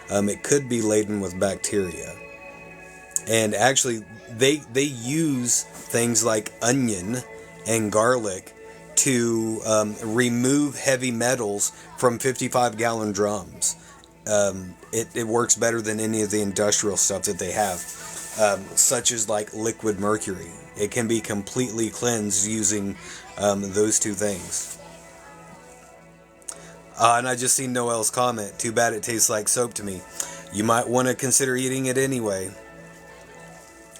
it could be laden with bacteria. And actually, they use things like onion and garlic to remove heavy metals from 55-gallon drums. It works better than any of the industrial stuff that they have, such as like liquid mercury. It can be completely cleansed using those two things. And I just seen Noel's comment, too bad it tastes like soap to me. You might want to consider eating it anyway.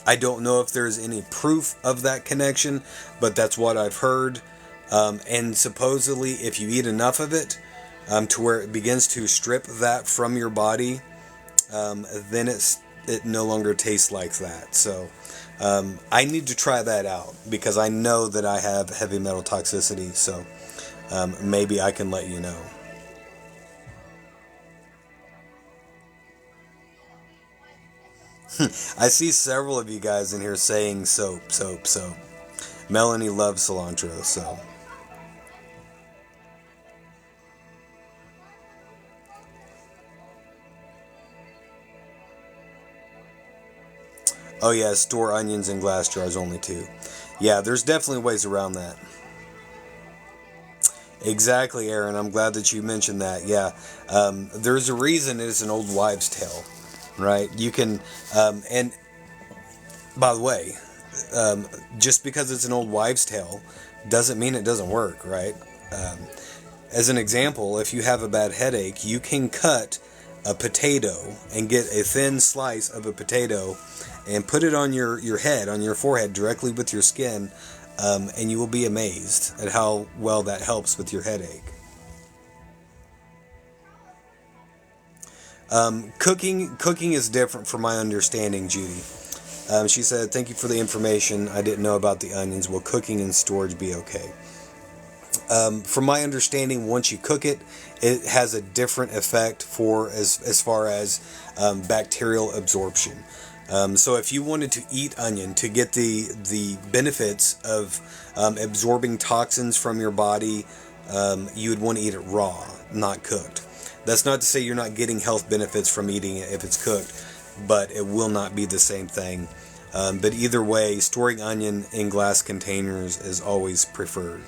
I don't know if there's any proof of that connection, but that's what I've heard. And supposedly, if you eat enough of it to where it begins to strip that from your body, then it no longer tastes like that. So I need to try that out because I know that I have heavy metal toxicity. So maybe I can let you know. I see several of you guys in here saying soap, soap, soap. Melanie loves cilantro, so. Oh yeah, store onions in glass jars only too. Yeah, there's definitely ways around that. Exactly, Aaron. I'm glad that you mentioned that. Yeah, there's a reason it is an old wives' tale, right? You can, and by the way, just because it's an old wives' tale doesn't mean it doesn't work, right? Um, as an example, if you have a bad headache, you can cut a potato and get a thin slice of a potato and put it on your head, on your forehead, directly with your skin, and you will be amazed at how well that helps with your headache. Cooking is different from my understanding, Judy. She said, "Thank you for the information. I didn't know about the onions. Will cooking and storage be okay?" From my understanding, once you cook it, it has a different effect for as far as bacterial absorption. So if you wanted to eat onion to get the benefits of absorbing toxins from your body, you would want to eat it raw, not cooked. That's not to say you're not getting health benefits from eating it if it's cooked, but it will not be the same thing. But either way, storing onion in glass containers is always preferred.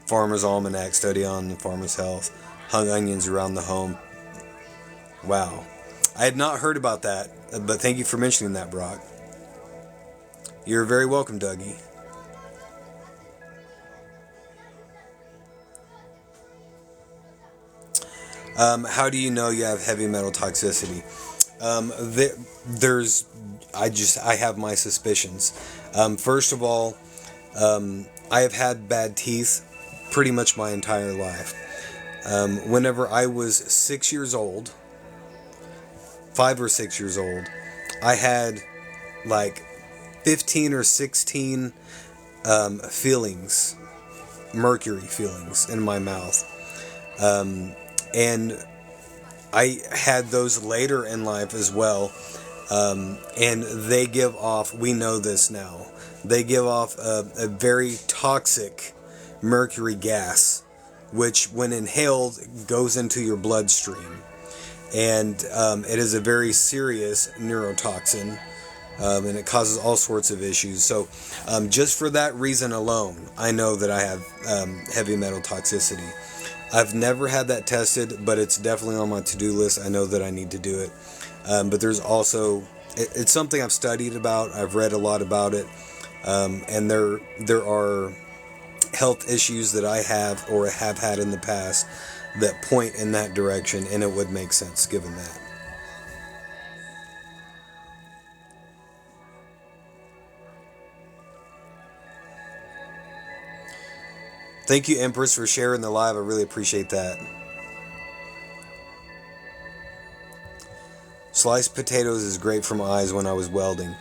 Farmer's Almanac study on farmer's health. Hung onions around the home. Wow. I had not heard about that, but thank you for mentioning that, Brock. You're very welcome, Dougie. How do you know you have heavy metal toxicity? There's, I have my suspicions. First of all, I have had bad teeth pretty much my entire life. Whenever I was 6 years old, 5 or 6 years old, I had like 15 or 16 fillings, mercury fillings in my mouth. And I had those later in life as well. And they give off, we know this now, they give off a very toxic mercury gas, which when inhaled goes into your bloodstream. And it is a very serious neurotoxin, and it causes all sorts of issues. So just for that reason alone, I know that I have heavy metal toxicity. I've never had that tested, but it's definitely on my to-do list. I know that I need to do it. But there's also, it's something I've studied about. I've read a lot about it. And there are health issues that I have or have had in the past that point in that direction, and it would make sense given that. Thank you, Empress, for sharing the live. I really appreciate that. Sliced potatoes is great for my eyes when I was welding.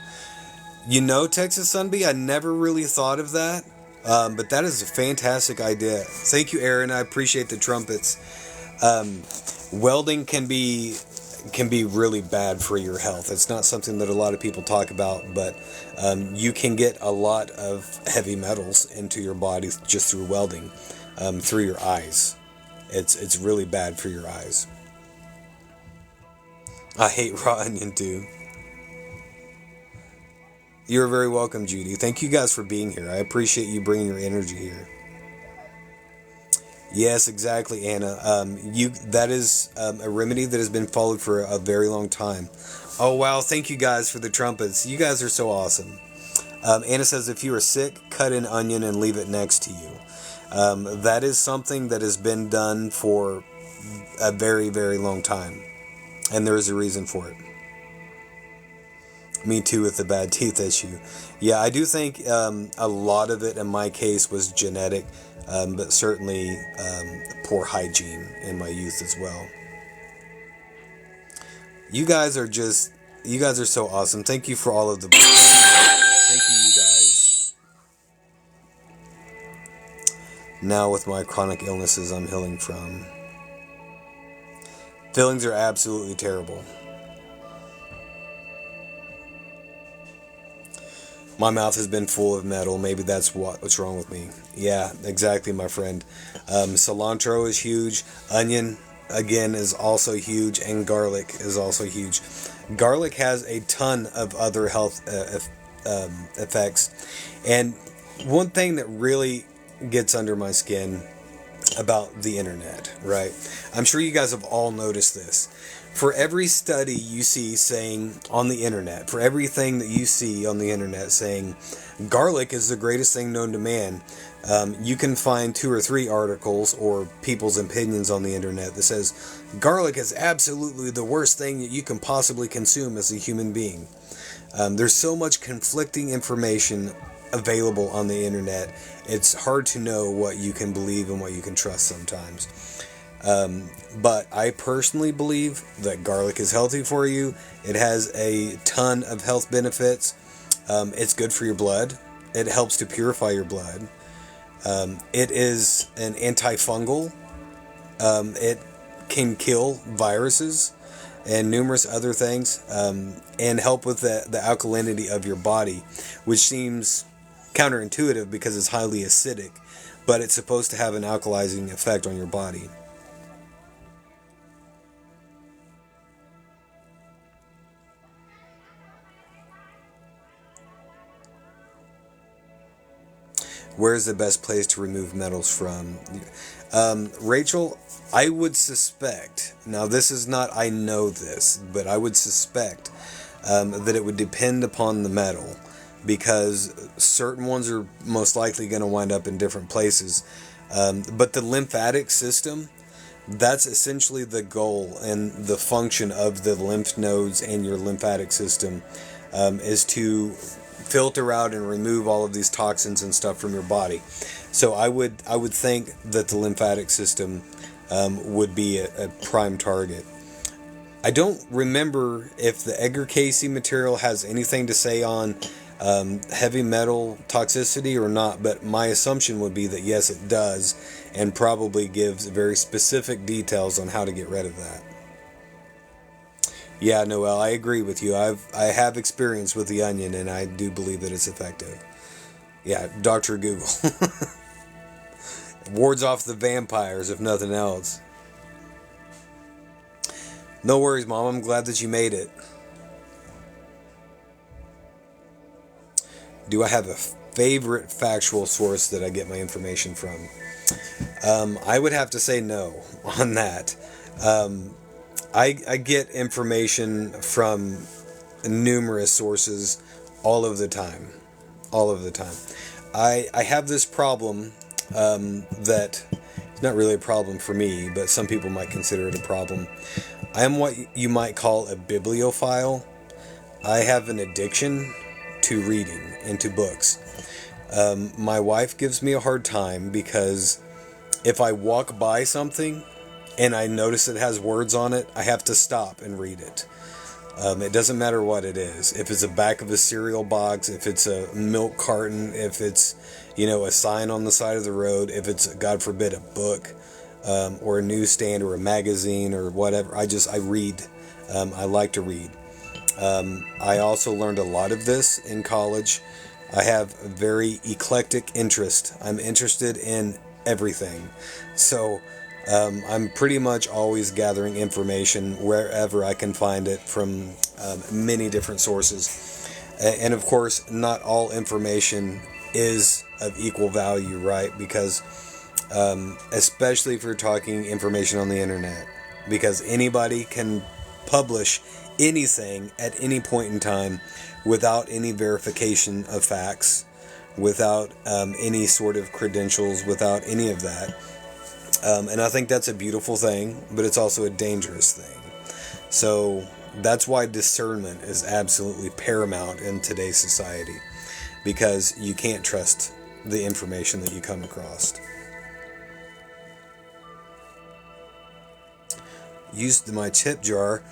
You know, Texas Sunbee, I never really thought of that, but that is a fantastic idea. Thank you, Aaron. I appreciate the trumpets. Welding can be really bad for your health. It's not something that a lot of people talk about, but you can get a lot of heavy metals into your body just through welding, through your eyes. It's really bad for your eyes. I hate raw onion too. You're very welcome, Judy. Thank you guys for being here. I appreciate you bringing your energy here. Yes, exactly, Anna. That is a remedy that has been followed for a very long time. Oh wow! Thank you guys for the trumpets. You guys are so awesome. Anna says, if you are sick, cut an onion and leave it next to you. That is something that has been done for a very, very long time, and there is a reason for it. Me too with the bad teeth issue. Yeah, I do think a lot of it in my case was genetic. but certainly poor hygiene in my youth as well. You guys are so awesome. Thank you for all of the... Thank you guys. Now with my chronic illnesses I'm healing from. Feelings are absolutely terrible. My mouth has been full of metal. Maybe that's what's wrong with me. Yeah, exactly, my friend. Cilantro is huge. Onion, again, is also huge. And garlic is also huge. Garlic has a ton of other health effects. And one thing that really gets under my skin about the internet, right? I'm sure you guys have all noticed this. For every study you see saying on the internet, for everything that you see on the internet saying garlic is the greatest thing known to man, you can find 2 or 3 articles or people's opinions on the internet that says garlic is absolutely the worst thing that you can possibly consume as a human being. There's so much conflicting information available on the internet. It's hard to know what you can believe and what you can trust sometimes. But I personally believe that garlic is healthy for you. It has a ton of health benefits. It's good for your blood. It helps to purify your blood. It is an antifungal. It can kill viruses and numerous other things, and help with the alkalinity of your body, which seems counterintuitive because it's highly acidic, but it's supposed to have an alkalizing effect on your body. Where's the best place to remove metals from? Rachel, I would suspect, now this is not I know this, but I would suspect that it would depend upon the metal, because certain ones are most likely going to wind up in different places. But the lymphatic system, that's essentially the goal and the function of the lymph nodes and your lymphatic system, is to filter out and remove all of these toxins and stuff from your body. So I would think that the lymphatic system would be a prime target. I don't remember if the Edgar Cayce material has anything to say on heavy metal toxicity or not, but my assumption would be that yes, it does, and probably gives very specific details on how to get rid of that. Yeah, Noel, I agree with you. I have experience with the onion, and I do believe that it's effective. Yeah, Dr. Google. Wards off the vampires, if nothing else. No worries, Mom. I'm glad that you made it. Do I have a favorite factual source that I get my information from? I would have to say no on that. I get information from numerous sources all of the time. All of the time. I have this problem that it's not really a problem for me, but some people might consider it a problem. I am what you might call a bibliophile. I have an addiction to reading and to books. My wife gives me a hard time because if I walk by something and I notice it has words on it, I have to stop and read it. It doesn't matter what it is. If it's the back of a cereal box, if it's a milk carton, if it's, a sign on the side of the road, if it's, God forbid, a book, or a newsstand or a magazine or whatever. I read. I like to read. I also learned a lot of this in college. I have a very eclectic interest. I'm interested in everything. So I'm pretty much always gathering information wherever I can find it from many different sources. And of course, not all information is of equal value, right? Because especially if you're talking information on the internet, because anybody can publish anything at any point in time without any verification of facts, without any sort of credentials, without any of that. And I think that's a beautiful thing, but it's also a dangerous thing. So that's why discernment is absolutely paramount in today's society, because you can't trust the information that you come across. used my tip jar.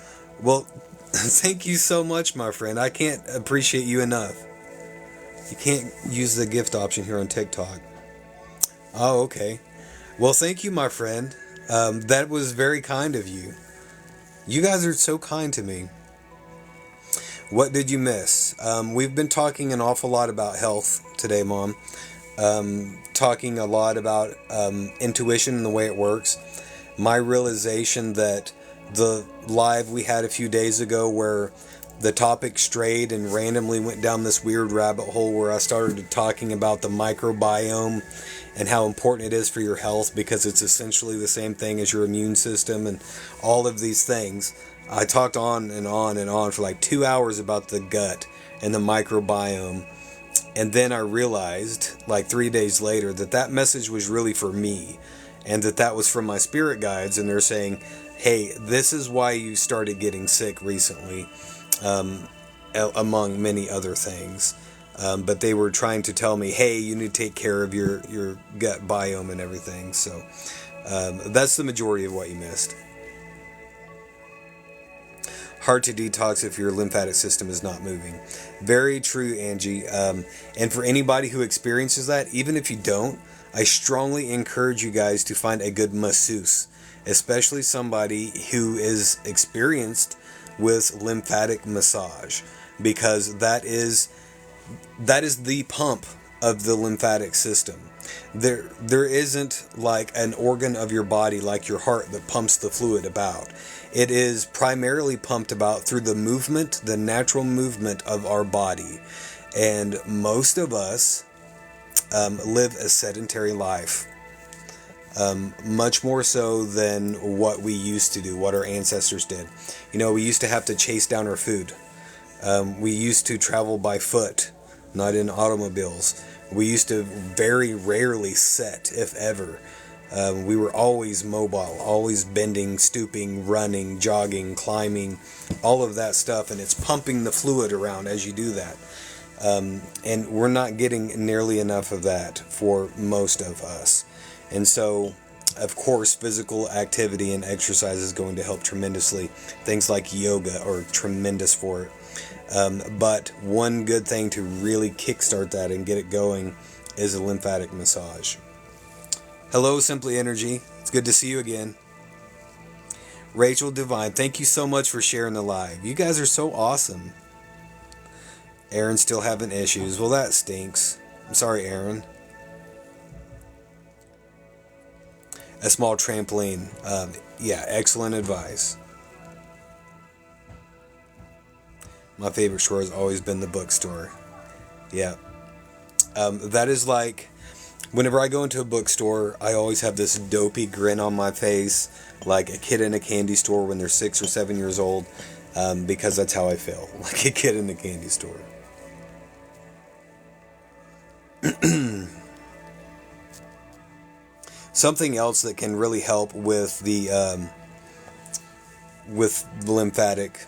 Well, thank you so much, my friend. I can't appreciate you enough. You can't use the gift option here on TikTok. Oh, okay. Well, thank you, my friend. That was very kind of you. You guys are so kind to me. What did you miss? We've been talking an awful lot about health today, Mom. Talking a lot about intuition and the way it works. My realization that the live we had a few days ago where the topic strayed and randomly went down this weird rabbit hole where I started talking about the microbiome and how important it is for your health because it's essentially the same thing as your immune system and all of these things. I talked on and on and on for like 2 hours about the gut and the microbiome. And then I realized, like 3 days later, that that message was really for me. And that was from my spirit guides. And they're saying, hey, this is why you started getting sick recently, among many other things. But they were trying to tell me, hey, you need to take care of your gut biome and everything. So that's the majority of what you missed. Hard to detox if your lymphatic system is not moving. Very true, Angie. And for anybody who experiences that, even if you don't, I strongly encourage you guys to find a good masseuse, especially somebody who is experienced with lymphatic massage, because that is the pump of the lymphatic system. There isn't like an organ of your body like your heart that pumps the fluid about. It is primarily pumped about through the movement, the natural movement of our body. And most of us live a sedentary life. Much more so than what we used to do, what our ancestors did. You know, we used to have to chase down our food. We used to travel by foot, not in automobiles. We used to very rarely sit, if ever. We were always mobile, always bending, stooping, running, jogging, climbing, all of that stuff. And it's pumping the fluid around as you do that. And we're not getting nearly enough of that for most of us. And so, of course, physical activity and exercise is going to help tremendously. Things like yoga are tremendous for it. But one good thing to really kickstart that and get it going is a lymphatic massage. Hello, Simply Energy. It's good to see you again. Rachel Divine, thank you so much for sharing the live. You guys are so awesome. Aaron's still having issues. Well, that stinks. I'm sorry, Aaron. A small trampoline. Yeah, excellent advice. My favorite store has always been the bookstore. Yeah. That is like, whenever I go into a bookstore, I always have this dopey grin on my face, like a kid in a candy store when they're 6 or 7 years old, because that's how I feel, like a kid in a candy store. Something else that can really help with the lymphatic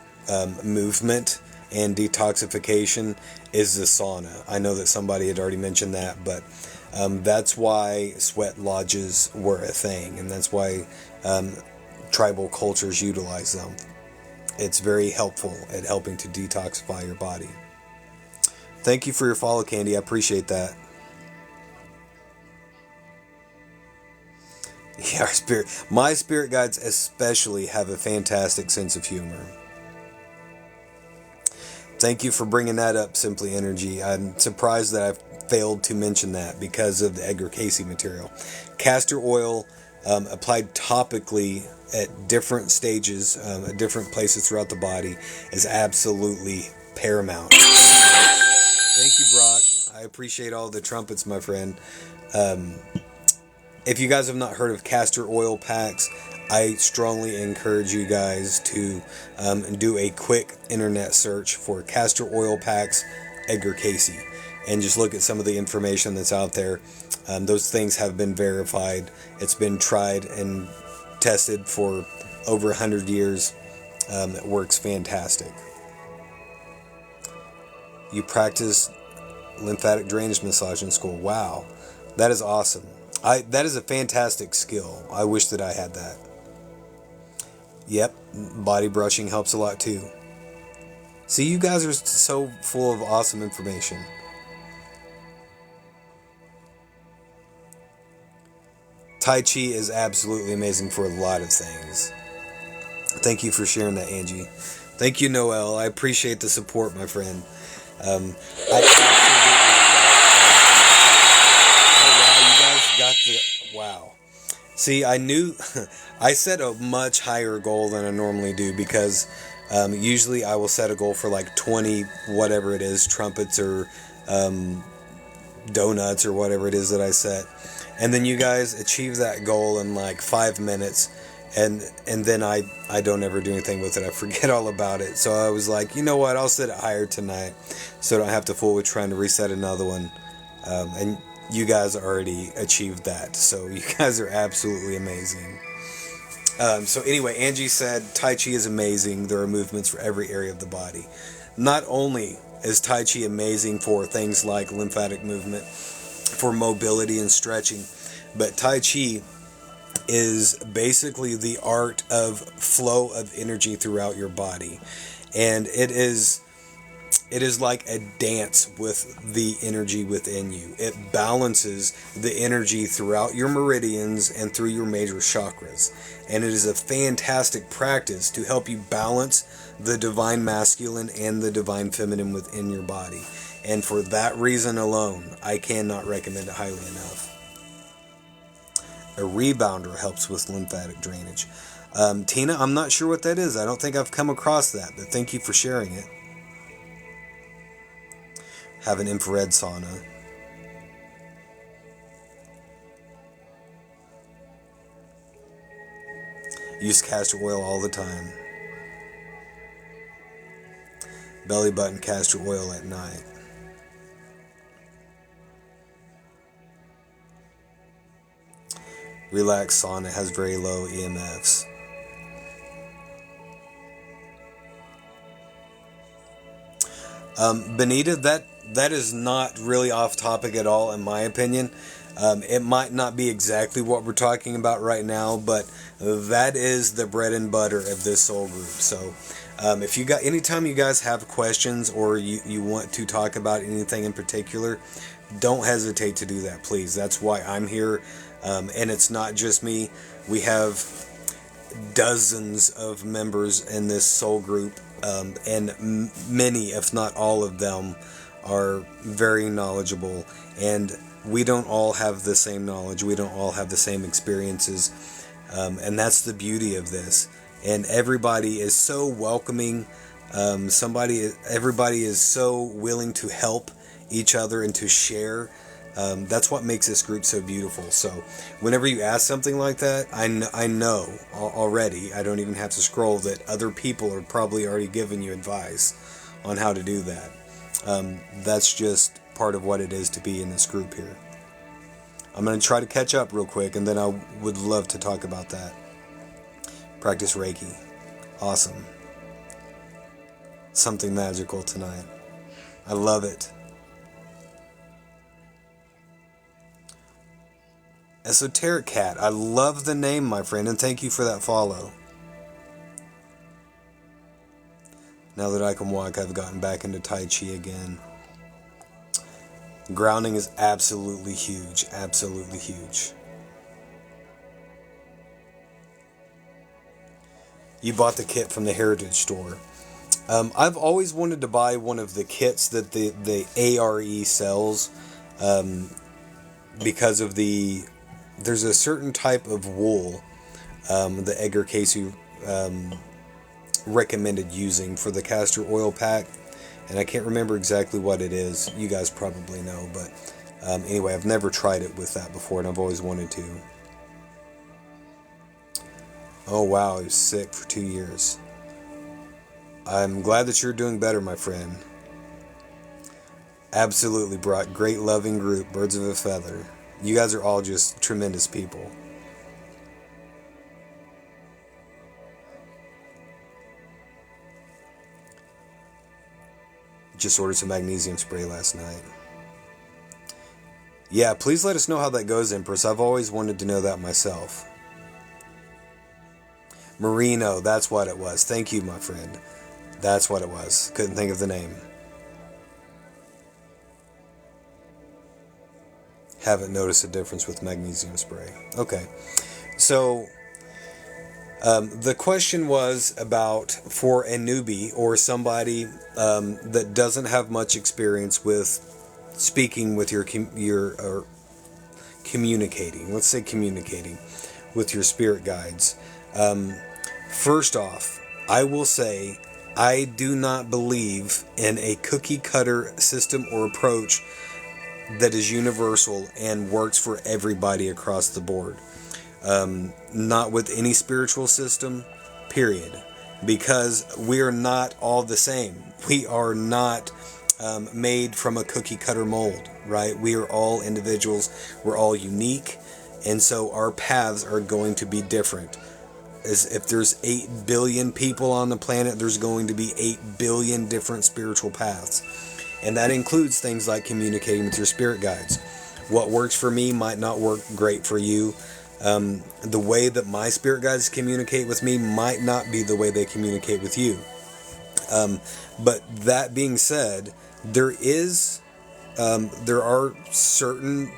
movement and detoxification is the sauna. I know that somebody had already mentioned that, but that's why sweat lodges were a thing, and that's why tribal cultures utilize them. It's very helpful at helping to detoxify your body. Thank you for your follow, Candy. I appreciate that. Yeah, my spirit guides especially have a fantastic sense of humor. Thank you for bringing that up, Simply Energy. I'm surprised that I've failed to mention that because of the Edgar Cayce material. Castor oil applied topically at different stages, at different places throughout the body, is absolutely paramount. Thank you, Brock. I appreciate all the trumpets, my friend. If you guys have not heard of castor oil packs, I strongly encourage you guys to do a quick internet search for castor oil packs, Edgar Cayce, and just look at some of the information that's out there. Those things have been verified. It's been tried and tested for over 100 years. It works fantastic. You practice lymphatic drainage massage in school. Wow, that is awesome. That is a fantastic skill. I wish that I had that. Yep, body brushing helps a lot too. See, you guys are so full of awesome information. Tai Chi is absolutely amazing for a lot of things. Thank you for sharing that, Angie. Thank you, Noel. I appreciate the support, my friend. I absolutely love. Oh wow, you guys got the wow. See, I knew I set a much higher goal than I normally do because usually I will set a goal for like 20 whatever it is, trumpets or donuts or whatever it is that I set. And then you guys achieve that goal in like 5 minutes, and then I don't ever do anything with it. I forget all about it. So I was like, you know what? I'll set it higher tonight, so I don't have to fool with trying to reset another one. And you guys already achieved that, so you guys are absolutely amazing. So anyway, Angie said Tai Chi is amazing. There are movements for every area of the body. Not only is Tai Chi amazing for things like lymphatic movement, for mobility and stretching, but Tai Chi is basically the art of flow of energy throughout your body, and it is like a dance with the energy within you. It balances the energy throughout your meridians and through your major chakras, and it is a fantastic practice to help you balance the divine masculine and the divine feminine within your body. And for that reason alone, I cannot recommend it highly enough. A rebounder helps with lymphatic drainage. Tina, I'm not sure what that is. I don't think I've come across that, but thank you for sharing it. Have an infrared sauna. Use castor oil all the time. Belly button castor oil at night. Relax sauna has very low EMFs. Benita, that is not really off topic at all, in my opinion. It might not be exactly what we're talking about right now, but that is the bread and butter of this soul group. So, if you got anytime you guys have questions or you want to talk about anything in particular, don't hesitate to do that, please. That's why I'm here, and it's not just me. We have dozens of members in this soul group, and many, if not all of them, are very knowledgeable, and we don't all have the same knowledge. We don't all have the same experiences, and that's the beauty of this. And everybody is so welcoming. Everybody is so willing to help each other and to share. That's what makes this group so beautiful. So whenever you ask something like that, I know already, I don't even have to scroll, that other people are probably already giving you advice on how to do that. That's just part of what it is to be in this group here. I'm going to try to catch up real quick, and then I would love to talk about that. Practice Reiki. Awesome. Something magical tonight. I love it. Esoteric Cat. I love the name, my friend, and thank you for that follow. Now that I can walk, I've gotten back into Tai Chi again. Grounding is absolutely huge. Absolutely huge. You bought the kit from the Heritage Store. I've always wanted to buy one of the kits that the ARE sells, because of there's a certain type of wool that Edgar Cayce recommended using for the castor oil pack, and I can't remember exactly what it is. You guys probably know, but anyway, I've never tried it with that before, and I've always wanted to. Oh wow, he was sick for 2 years. I'm glad that you're doing better, my friend. Absolutely, brought great loving group, birds of a feather. You guys are all just tremendous people. Just ordered some magnesium spray last night. Yeah, please let us know how that goes, Empress. I've always wanted to know that myself. Marino, that's what it was. Thank you, my friend. That's what it was. Couldn't think of the name. Haven't noticed a difference with magnesium spray. Okay. So, the question was about for a newbie or somebody that doesn't have much experience with speaking with your or communicating. Let's say communicating with your spirit guides. First off, I will say I do not believe in a cookie cutter system or approach that is universal and works for everybody across the board. Not with any spiritual system, period. Because we are not all the same. We are not made from a cookie cutter mold, right? We are all individuals. We're all unique. And so our paths are going to be different. As if there's 8 billion people on the planet, there's going to be 8 billion different spiritual paths. And that includes things like communicating with your spirit guides. What works for me might not work great for you. The way that my spirit guides communicate with me might not be the way they communicate with you. But that being said, there are certain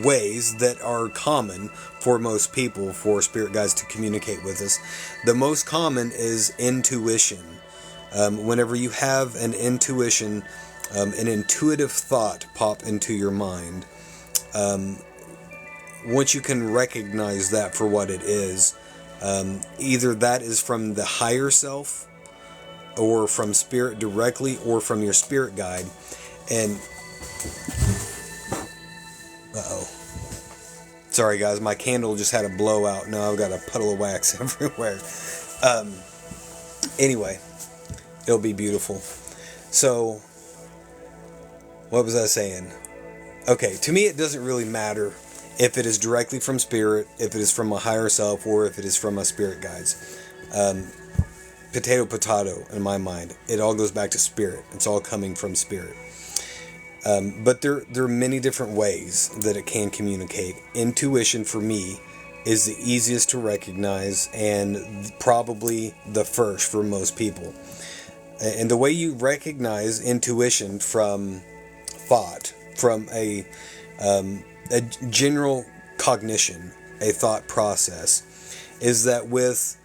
ways that are common for most people for spirit guides to communicate with us. The most common is intuition. Whenever you have an intuition, an intuitive thought pop into your mind, once you can recognize that for what it is, either that is from the higher self or from spirit directly or from your spirit guide. And sorry guys, my candle just had a blowout. Now I've got a puddle of wax everywhere. Anyway, it'll be beautiful. So, what was I saying? Okay, to me it doesn't really matter if it is directly from spirit, if it is from a higher self, or if it is from my spirit guides. Potato in my mind. It all goes back to spirit. It's all coming from spirit. But there are many different ways that it can communicate. Intuition for me is the easiest to recognize and probably the first for most people. And the way you recognize intuition from thought, from a general cognition, a thought process, is that with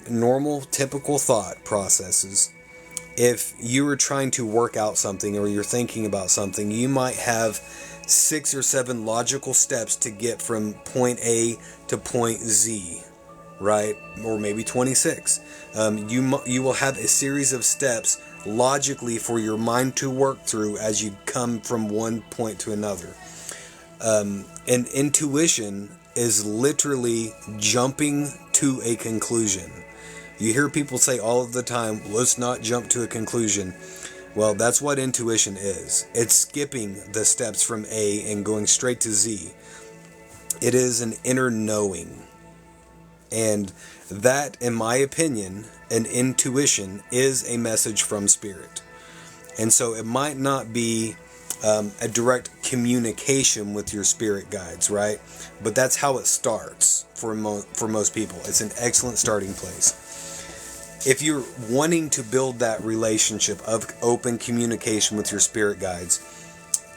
normal, typical thought processes, if you were trying to work out something or you're thinking about something, you might have 6 or 7 logical steps to get from point A to point Z, right? Or maybe 26. You will have a series of steps logically for your mind to work through as you come from one point to another. And intuition is literally jumping to a conclusion. You hear people say all of the time, let's not jump to a conclusion. Well, that's what intuition is. It's skipping the steps from A and going straight to Z. It is an inner knowing. And that, in my opinion, an intuition is a message from spirit. And so it might not be a direct communication with your spirit guides, right? But that's how it starts for most people. It's an excellent starting place. If you're wanting to build that relationship of open communication with your spirit guides,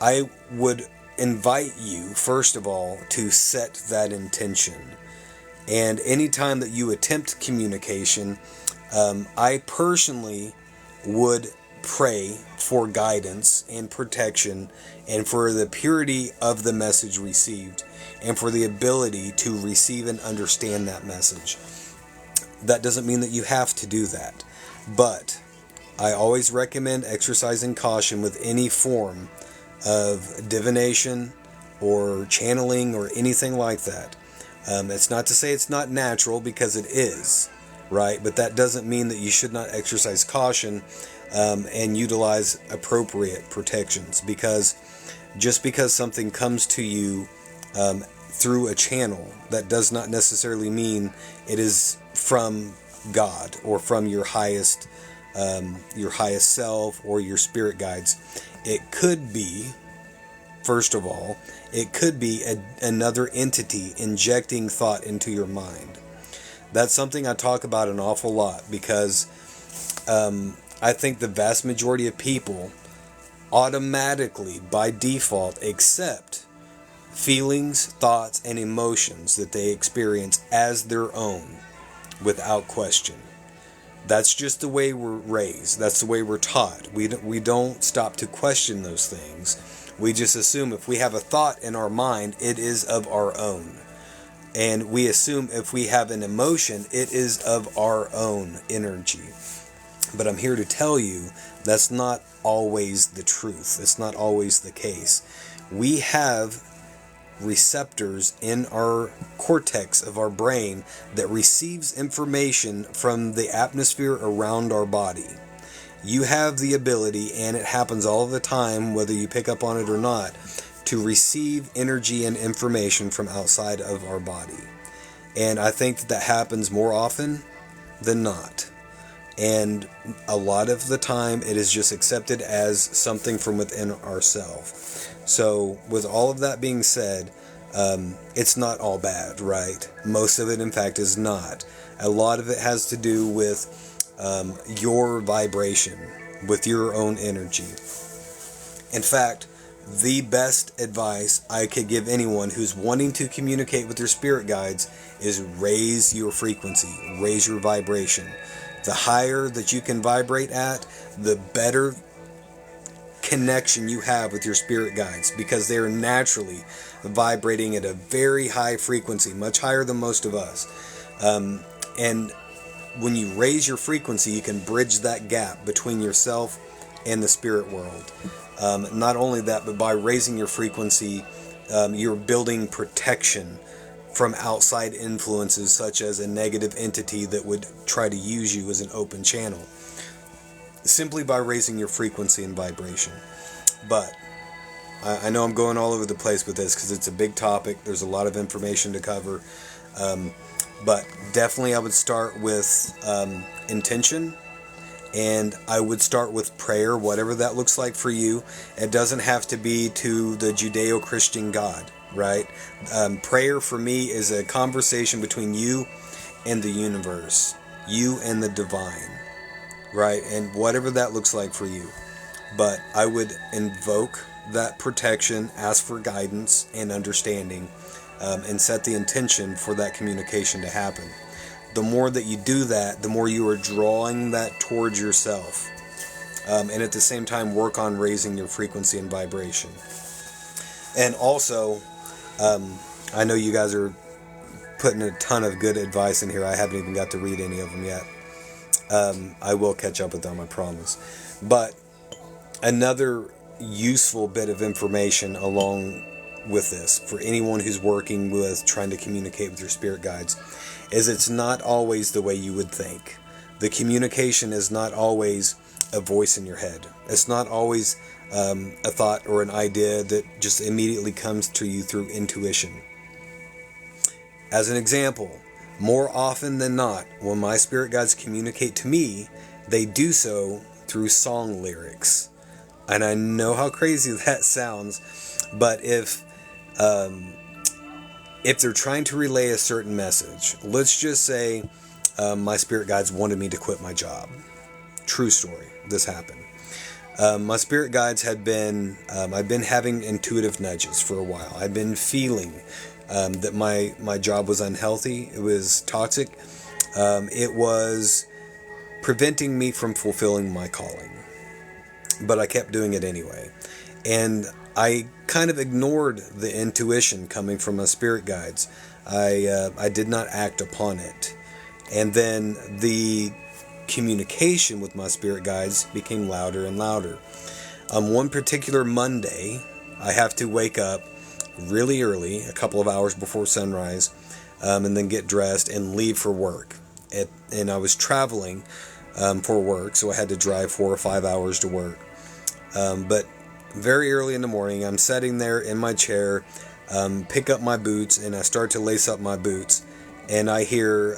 I would invite you, first of all, to set that intention. And anytime that you attempt communication, I personally would pray for guidance and protection and for the purity of the message received and for the ability to receive and understand that message. That doesn't mean that you have to do that, but I always recommend exercising caution with any form of divination or channeling or anything like that. It's not to say it's not natural, because it is, right? But that doesn't mean that you should not exercise caution and utilize appropriate protections, because just because something comes to you through a channel, that does not necessarily mean it is from God or from your highest self or your spirit guides. It could be, first of all, it could be another entity injecting thought into your mind. That's something I talk about an awful lot because I think the vast majority of people automatically, by default, accept feelings, thoughts, and emotions that they experience as their own without question. That's just the way we're raised. That's the way we're taught. We don't stop to question those things. We just assume if we have a thought in our mind, it is of our own. And we assume if we have an emotion, it is of our own energy. But I'm here to tell you that's not always the truth. It's not always the case. We have receptors in our cortex of our brain that receives information from the atmosphere around our body. You have the ability, and it happens all the time, whether you pick up on it or not, to receive energy and information from outside of our body. And I think that happens more often than not. And a lot of the time, it is just accepted as something from within ourselves. So, with all of that being said, it's not all bad, right? Most of it, in fact, is not. A lot of it has to do with your vibration, with your own energy. In fact, the best advice I could give anyone who's wanting to communicate with their spirit guides is raise your frequency, raise your vibration. The higher that you can vibrate at, the better connection you have with your spirit guides, because they are naturally vibrating at a very high frequency, much higher than most of us. And when you raise your frequency, you can bridge that gap between yourself and the spirit world. Not only that, but by raising your frequency, you're building protection from outside influences such as a negative entity that would try to use you as an open channel, simply by raising your frequency and vibration. But I know I'm going all over the place with this because it's a big topic. There's a lot of information to cover. But definitely I would start with intention, and I would start with prayer, whatever that looks like for you. It doesn't have to be to the Judeo-Christian God, right? Prayer for me is a conversation between you and the universe, you and the divine, right? And whatever that looks like for you. But I would invoke that protection, ask for guidance and understanding, and set the intention for that communication to happen. The more that you do that, the more you are drawing that towards yourself. And at the same time, work on raising your frequency and vibration. And also, I know you guys are putting a ton of good advice in here. I haven't even got to read any of them yet. I will catch up with them, I promise. But another useful bit of information along with this for anyone who's working with trying to communicate with your spirit guides is it's not always the way you would think. The communication is not always a voice in your head. It's not always a thought or an idea that just immediately comes to you through intuition. As an example, more often than not, when my spirit guides communicate to me, they do so through song lyrics. And I know how crazy that sounds, but if they're trying to relay a certain message, let's just say my spirit guides wanted me to quit my job. True story. This happened. My spirit guides had been, I've been having intuitive nudges for a while. I've been feeling that my job was unhealthy. It was toxic. It was preventing me from fulfilling my calling. But I kept doing it anyway. And I kind of ignored the intuition coming from my spirit guides. I did not act upon it. And then the communication with my spirit guides became louder and louder. One particular Monday, I have to wake up really early, a couple of hours before sunrise, and then get dressed and leave for work. And I was traveling for work, so I had to drive 4 or 5 hours to work. But very early in the morning, I'm sitting there in my chair, pick up my boots, and I start to lace up my boots. And I hear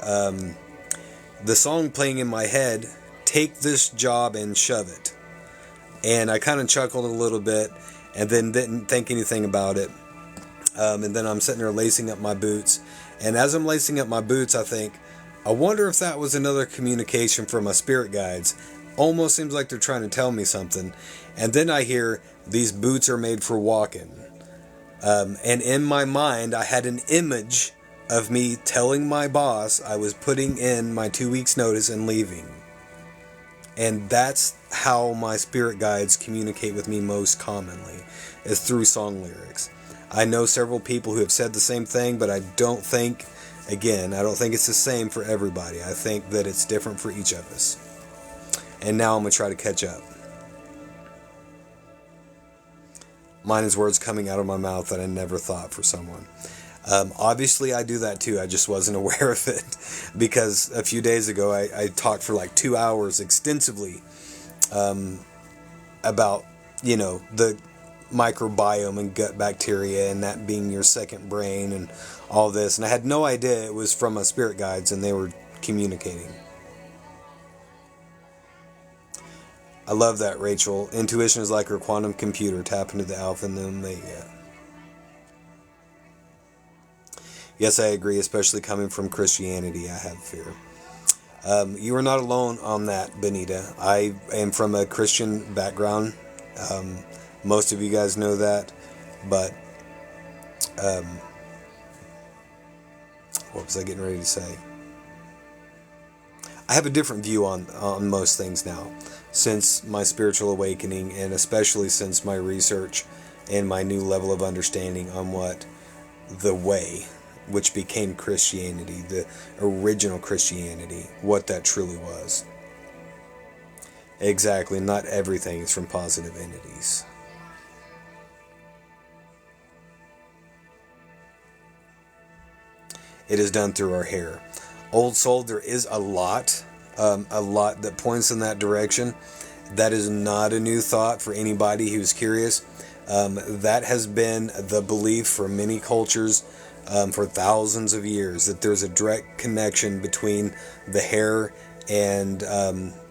the song playing in my head, "Take this job and shove it." And I kind of chuckled a little bit and then didn't think anything about it. And then I'm sitting there lacing up my boots. And as I'm lacing up my boots, I think, I wonder if that was another communication from my spirit guides. Almost seems like they're trying to tell me something. And then I hear, these boots are made for walking. And in my mind, I had an image of me telling my boss I was putting in my 2 weeks notice and leaving. And that's how my spirit guides communicate with me most commonly, is through song lyrics. I know several people who have said the same thing, but I don't think it's the same for everybody. I think that it's different for each of us. And now I'm going to try to catch up. Mine is words coming out of my mouth that I never thought for someone. Obviously, I do that too. I just wasn't aware of it. Because a few days ago, I talked for like 2 hours extensively about, the microbiome and gut bacteria and that being your second brain and all this. And I had no idea it was from my spirit guides and they were communicating. I love that, Rachel. Intuition is like her quantum computer. Tap into the alpha and the omega. Yes, I agree, especially coming from Christianity. I have fear. You are not alone on that, Benita. I am from a Christian background. Most of you guys know that. But what was I getting ready to say? I have a different view on most things now, since my spiritual awakening, and especially since my research and my new level of understanding on what the way, which became Christianity, the original Christianity, what that truly was. Exactly, not everything is from positive entities. It is done through our hair. Old soul, there is a lot that points in that direction. That is not a new thought for anybody who's curious. That has been the belief for many cultures for thousands of years, that there's a direct connection between the hair and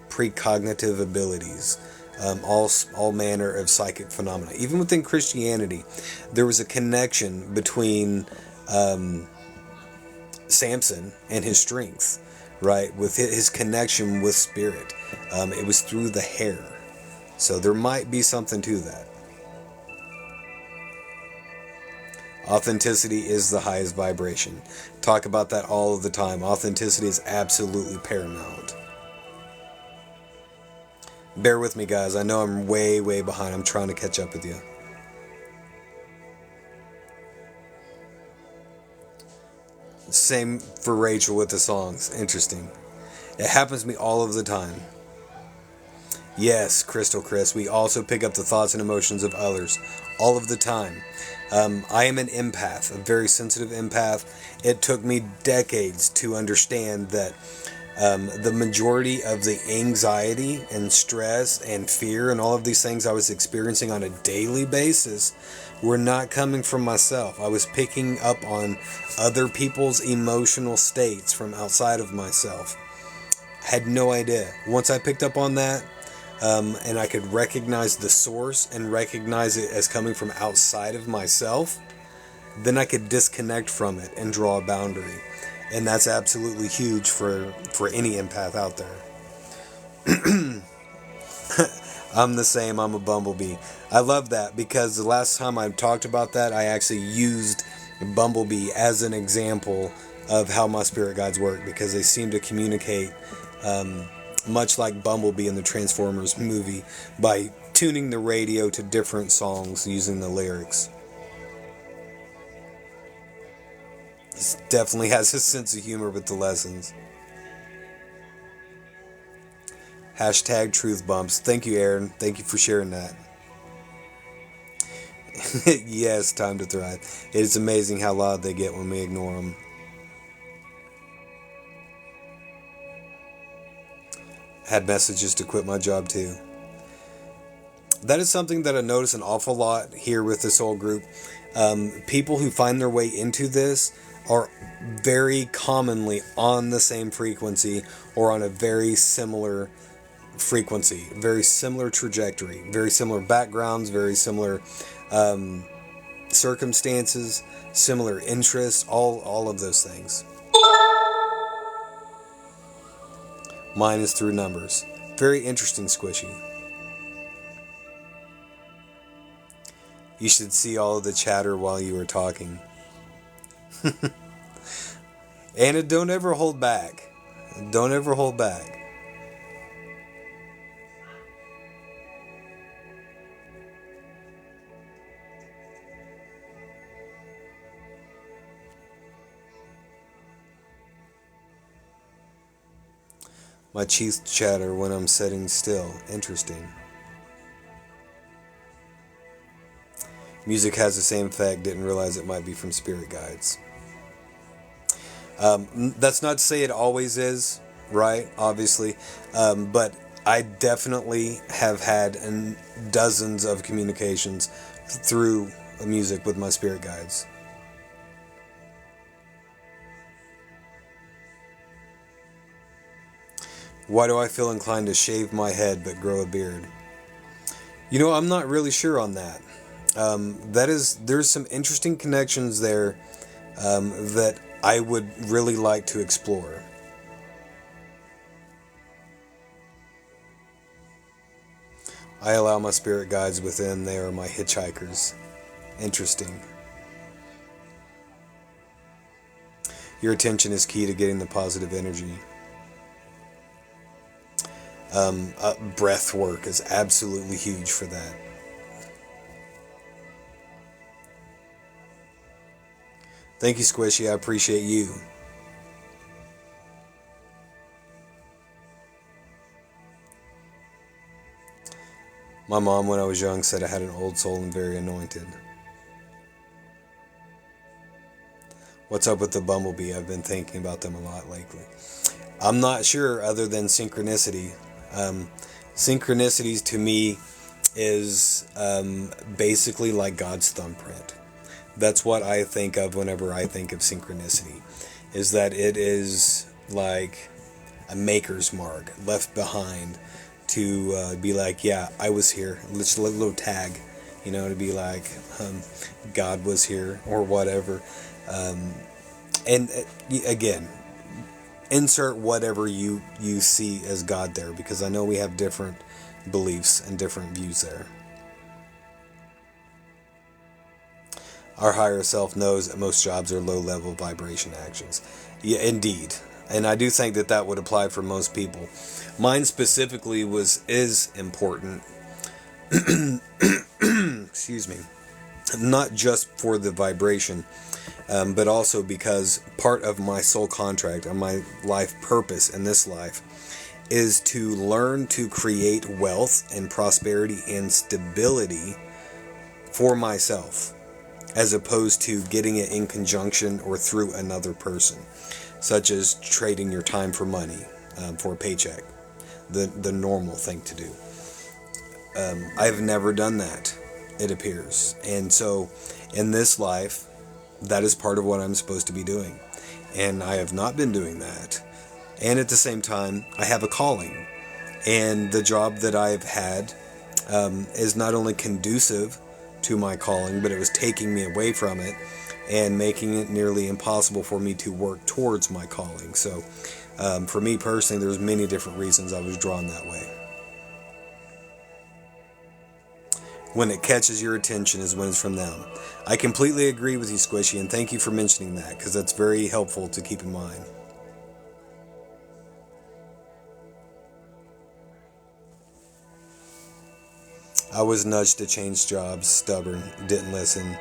precognitive abilities, all manner of psychic phenomena. Even within Christianity, there was a connection between Samson and his strength, right? With his connection with spirit. It was through the hair. So there might be something to that. Authenticity is the highest vibration. Talk about that all of the time. Authenticity is absolutely paramount. Bear with me, guys. I know I'm way, way behind. I'm trying to catch up with you. Same for Rachel with the songs. Interesting. It happens to me all of the time. Yes, Crystal Chris, we also pick up the thoughts and emotions of others all of the time. I am an empath, a very sensitive empath. It took me decades to understand that the majority of the anxiety and stress and fear and all of these things I was experiencing on a daily basis were not coming from myself. I was picking up on other people's emotional states from outside of myself. Had no idea. Once I picked up on that, and I could recognize the source and recognize it as coming from outside of myself, then I could disconnect from it and draw a boundary. And that's absolutely huge for any empath out there. I'm the same. I'm a bumblebee. I love that because the last time I talked about that, I actually used bumblebee as an example of how my spirit guides work, because they seem to communicate much like Bumblebee in the Transformers movie by tuning the radio to different songs using the lyrics. He definitely has his sense of humor with the lessons. Hashtag truth bumps. Thank you, Aaron. Thank you for sharing that. Yes, time to thrive. It is amazing how loud they get when we ignore them. Had messages to quit my job too. That is something that I notice an awful lot here with this whole group. People who find their way into this are very commonly on the same frequency or on a very similar frequency, very similar trajectory, very similar backgrounds, very similar circumstances, similar interests, all of those things. Mine is through numbers. Very interesting, Squishy. You should see all of the chatter while you were talking. Anna, don't ever hold back. Don't ever hold back. My teeth chatter when I'm sitting still. Interesting. Music has the same effect. Didn't realize it might be from spirit guides. That's not to say it always is, right? Obviously. But I definitely have had dozens of communications through music with my spirit guides. Why do I feel inclined to shave my head but grow a beard? I'm not really sure on that. There's some interesting connections there that I would really like to explore. I allow my spirit guides within. They are my hitchhikers. Interesting. Your attention is key to getting the positive energy. Breath work is absolutely huge for that. Thank you, Squishy. I appreciate you. My mom, when I was young, said I had an old soul and very anointed. What's up with the bumblebee? I've been thinking about them a lot lately. I'm not sure, other than synchronicity. Synchronicities to me is basically like God's thumbprint. That's what I think of whenever I think of synchronicity, is that it is like a maker's mark left behind to be like, yeah, I was here. Just a little tag, to be like, God was here or whatever. And again, insert whatever you see as God there, because I know we have different beliefs and different views there. Our higher self knows that most jobs are low-level vibration actions. Yeah, indeed. And I do think that would apply for most people. Mine specifically is important. Excuse me. Not just for the vibration, but also because part of my soul contract and my life purpose in this life is to learn to create wealth and prosperity and stability for myself, as opposed to getting it in conjunction or through another person, such as trading your time for money, for a paycheck, the normal thing to do. I've never done that, it appears. And so in this life, that is part of what I'm supposed to be doing. And I have not been doing that. And at the same time, I have a calling. And the job that I've had is not only conducive to my calling, but it was taking me away from it and making it nearly impossible for me to work towards my calling. So for me personally, there's many different reasons I was drawn that way. When it catches your attention is when it's from them. I completely agree with you, Squishy, and thank you for mentioning that, because that's very helpful to keep in mind. I was nudged to change jobs, stubborn, didn't listen,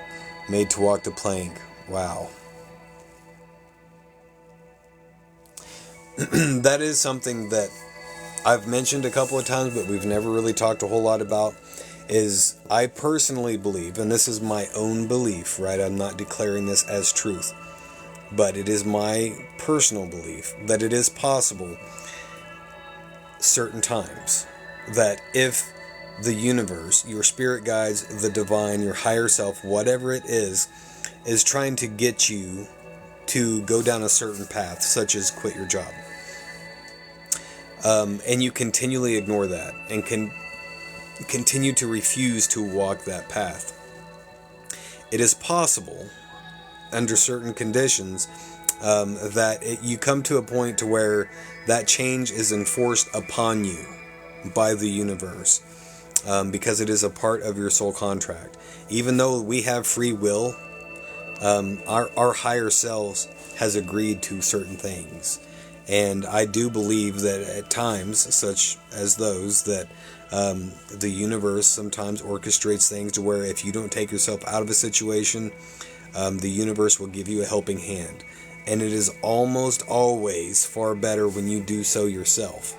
made to walk the plank. Wow. That is something that I've mentioned a couple of times, but we've never really talked a whole lot about, is I personally believe, and this is my own belief, right? I'm not declaring this as truth, but it is my personal belief that it is possible certain times that if the universe, your spirit guides, the divine, your higher self, whatever it is trying to get you to go down a certain path, such as quit your job. And you continually ignore that and can continue to refuse to walk that path. It is possible, under certain conditions, You come to a point to where that change is enforced upon you by the universe, because it is a part of your soul contract. Even though we have free will, our higher selves has agreed to certain things. And I do believe that at times, such as those, that the universe sometimes orchestrates things to where if you don't take yourself out of a situation, the universe will give you a helping hand. And it is almost always far better when you do so yourself.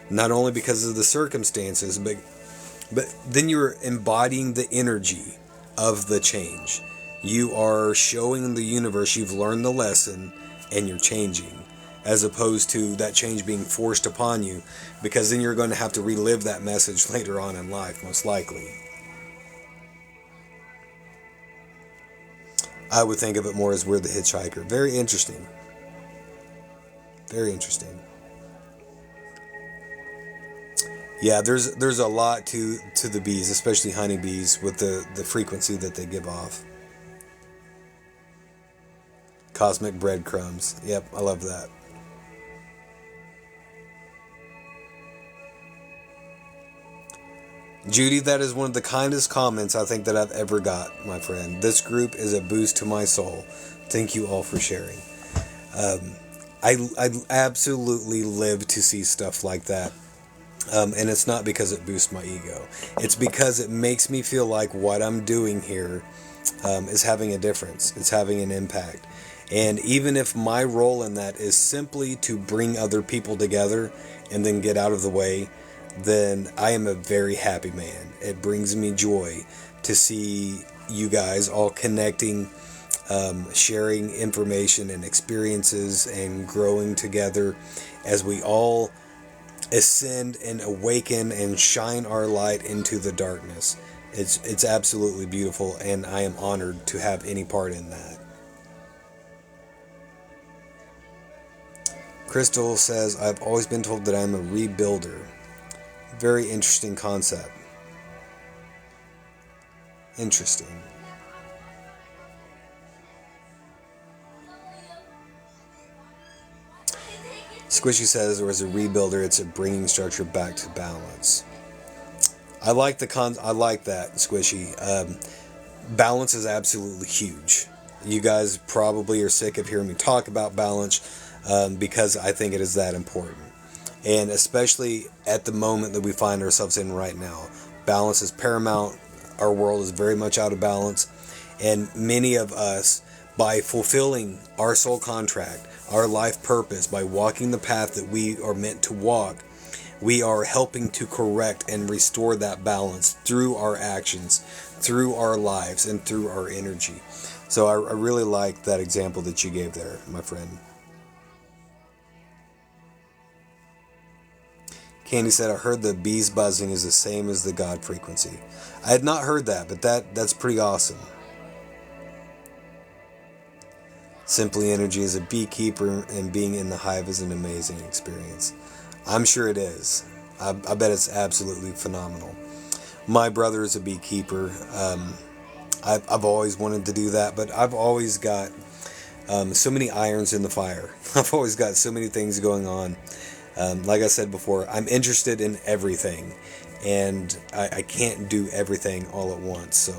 Not only because of the circumstances, but then you're embodying the energy of the change. You are showing the universe you've learned the lesson and you're changing, as opposed to that change being forced upon you, because then you're going to have to relive that message later on in life, most likely. I would think of it more as we're the hitchhiker. Very interesting. Very interesting. Yeah, there's a lot to the bees, especially honeybees, with the frequency that they give off. Cosmic breadcrumbs. Yep, I love that. Judy, that is one of the kindest comments I think that I've ever got, my friend. This group is a boost to my soul. Thank you all for sharing. I absolutely live to see stuff like that. And it's not because it boosts my ego. It's because it makes me feel like what I'm doing here is having a difference. It's having an impact. And even if my role in that is simply to bring other people together and then get out of the way, then I am a very happy man. It brings me joy to see you guys all connecting, sharing information and experiences and growing together as we all ascend and awaken and shine our light into the darkness. It's absolutely beautiful, and I am honored to have any part in that. Crystal says, I've always been told that I'm a rebuilder. Very interesting concept. Interesting. Squishy says, or as a rebuilder, it's a bringing structure back to balance. I like I like that, Squishy. Balance is absolutely huge. You guys probably are sick of hearing me talk about balance, because I think it is that important. And especially at the moment that we find ourselves in right now, balance is paramount. Our world is very much out of balance, and many of us, by fulfilling our soul contract, our life purpose, by walking the path that we are meant to walk, we are helping to correct and restore that balance through our actions, through our lives, and through our energy. So I really like that example that you gave there, my friend. Candy said, I heard the bees buzzing is the same as the God frequency. I had not heard that, but that's pretty awesome. Simply Energy is a beekeeper, and being in the hive is an amazing experience. I'm sure it is. I bet it's absolutely phenomenal. My brother is a beekeeper. I've always wanted to do that, but I've always got so many irons in the fire. I've always got so many things going on. Like I said before, I'm interested in everything, and I can't do everything all at once, so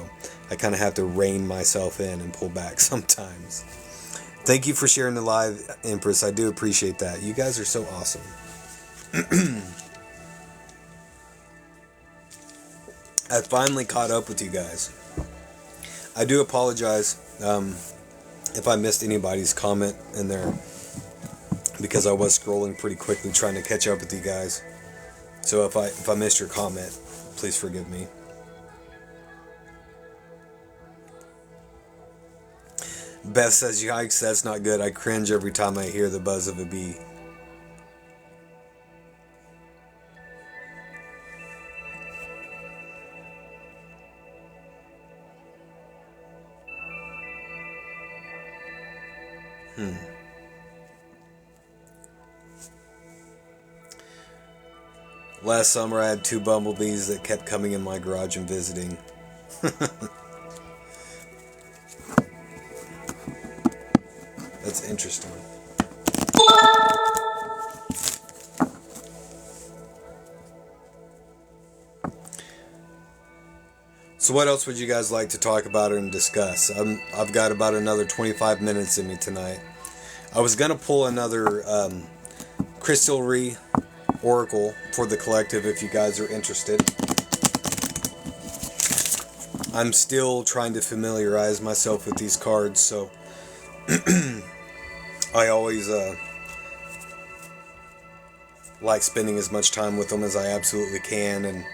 I kind of have to rein myself in and pull back sometimes. Thank you for sharing the live, Empress. I do appreciate that. You guys are so awesome. I finally caught up with you guys. I do apologize if I missed anybody's comment in there, because I was scrolling pretty quickly trying to catch up with you guys. So if I missed your comment, please forgive me. Beth says, yikes, that's not good. I cringe every time I hear the buzz of a bee. Last summer I had 2 bumblebees that kept coming in my garage and visiting. That's interesting. So what else would you guys like to talk about and discuss? I've got about another 25 minutes in me tonight. I was going to pull another Crystalry Oracle for the collective if you guys are interested. I'm still trying to familiarize myself with these cards, so I always like spending as much time with them as I absolutely can, and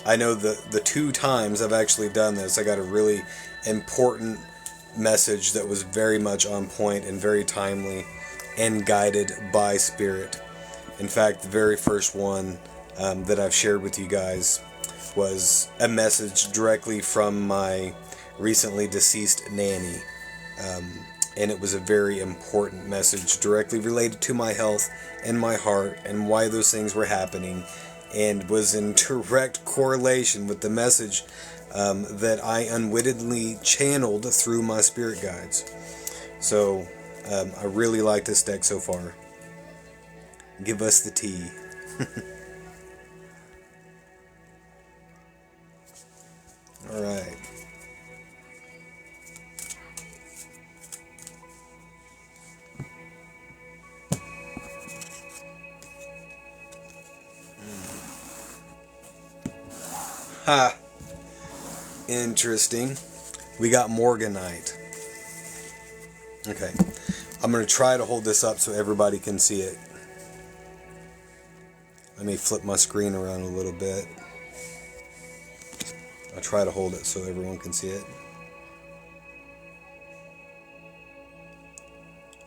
I know the two times I've actually done this, I got a really important message that was very much on point and very timely and guided by Spirit. In fact, the very first one that I've shared with you guys was a message directly from my recently deceased nanny. And it was a very important message directly related to my health and my heart and why those things were happening, and was in direct correlation with the message that I unwittingly channeled through my spirit guides. So I really like this deck so far. Give us the tea. All right. Ha! Interesting. We got Morganite. Okay. I'm going to try to hold this up so everybody can see it. Let me flip my screen around a little bit. I'll try to hold it so everyone can see it.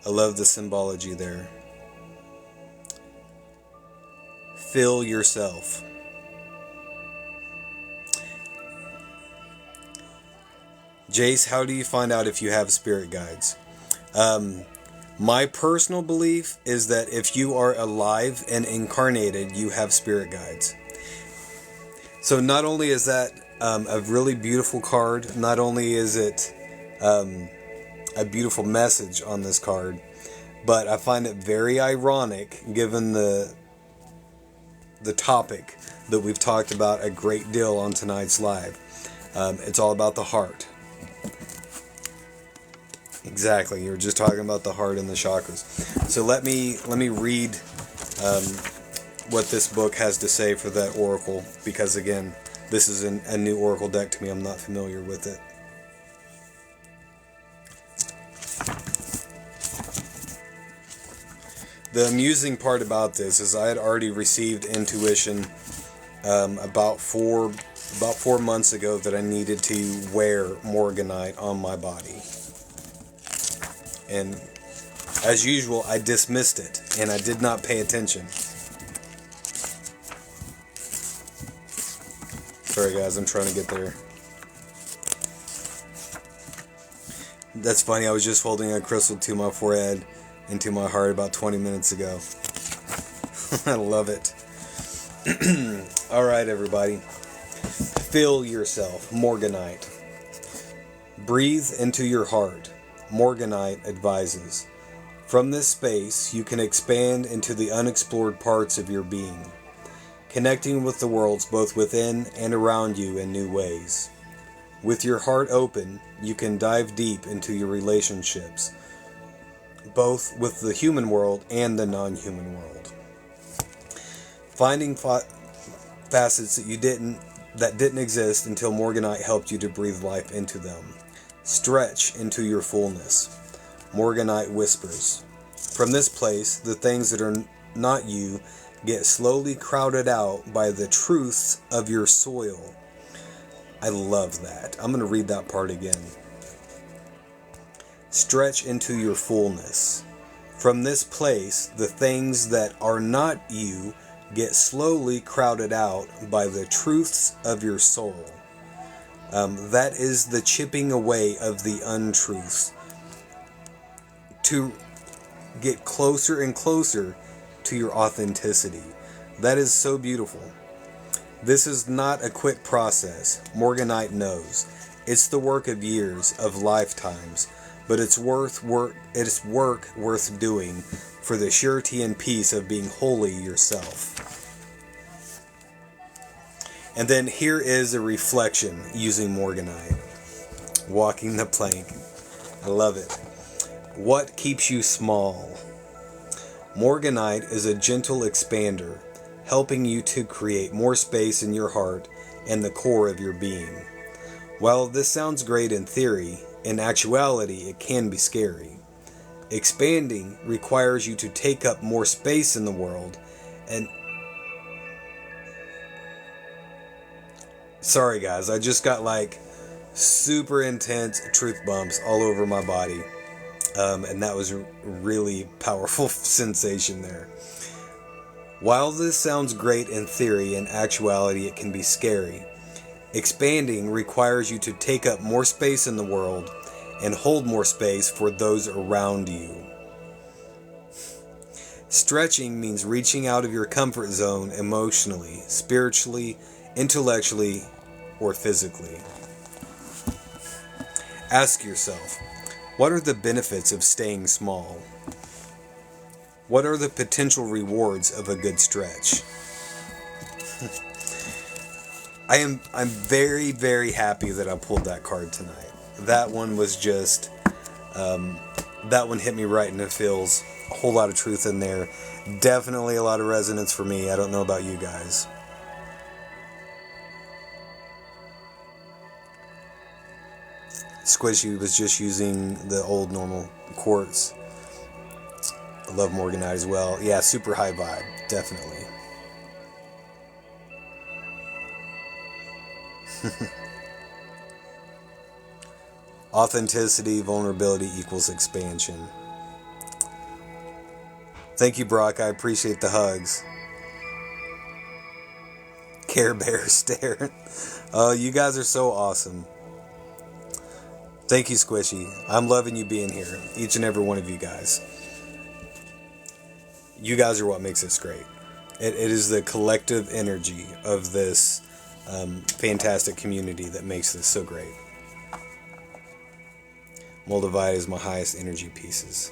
I love the symbology there. Fill yourself. Jace, how do you find out if you have spirit guides? My personal belief is that if you are alive and incarnated, you have spirit guides. So not only is that a really beautiful card, not only is it a beautiful message on this card, but I find it very ironic given the topic that we've talked about a great deal on tonight's live. It's all about the heart. Exactly, you were just talking about the heart and the chakras. So let me read what this book has to say for that oracle, because again, this is a new oracle deck to me. I'm not familiar with it. The amusing part about this is I had already received intuition about four months ago that I needed to wear Morganite on my body. And as usual, I dismissed it, and I did not pay attention. Sorry guys, I'm trying to get there. That's funny, I was just holding a crystal to my forehead and to my heart about 20 minutes ago. I love it. Alright everybody. Fill yourself, Morganite. Breathe into your heart. Morganite advises. From this space, you can expand into the unexplored parts of your being, connecting with the worlds both within and around you in new ways. With your heart open, you can dive deep into your relationships, both with the human world and the non-human world. Finding facets that didn't exist until Morganite helped you to breathe life into them. Stretch into your fullness. Morganite whispers. From this place, the things that are not you get slowly crowded out by the truths of your soil. I love that. I'm going to read that part again. Stretch into your fullness. From this place, the things that are not you get slowly crowded out by the truths of your soul. That is the chipping away of the untruths to get closer and closer to your authenticity. That is so beautiful. This is not a quick process. Morganite knows. It's the work of years, of lifetimes, but it's work worth doing for the surety and peace of being wholly yourself. And then here is a reflection using Morganite. Walking the plank. I love it. What keeps you small? Morganite is a gentle expander, helping you to create more space in your heart and the core of your being. While this sounds great in theory, in actuality it can be scary. Expanding requires you to take up more space in the world and... Sorry guys, I just got like super intense truth bumps all over my body. And that was a really powerful sensation there. While this sounds great in theory, in actuality it can be scary. Expanding requires you to take up more space in the world and hold more space for those around you. Stretching means reaching out of your comfort zone emotionally, spiritually, intellectually, or physically. Ask yourself, what are the benefits of staying small? What are the potential rewards of a good stretch? I'm very, very happy that I pulled that card tonight. That one was just, that one hit me right in the feels. A whole lot of truth in there. Definitely a lot of resonance for me. I don't know about you guys. Squishy was just using the old normal quartz. I love Morganite as well. Yeah, super high vibe. Definitely. Authenticity, vulnerability equals expansion. Thank you, Brock. I appreciate the hugs. Care Bear stare. Oh, you guys are so awesome. Thank you, Squishy. I'm loving you being here. Each and every one of you guys. You guys are what makes this great. It is the collective energy of this fantastic community that makes this so great. Moldavite is my highest energy pieces.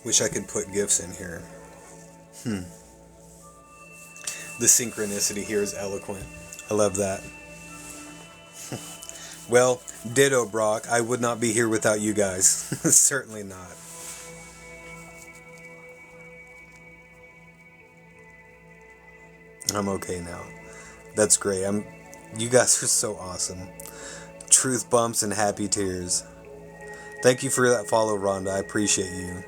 Wish I could put gifts in here. The synchronicity here is eloquent. I love that. Well, ditto, Brock. I would not be here without you guys. Certainly not. I'm okay now. That's great. You guys are so awesome. Truth bumps and happy tears. Thank you for that follow, Rhonda. I appreciate you.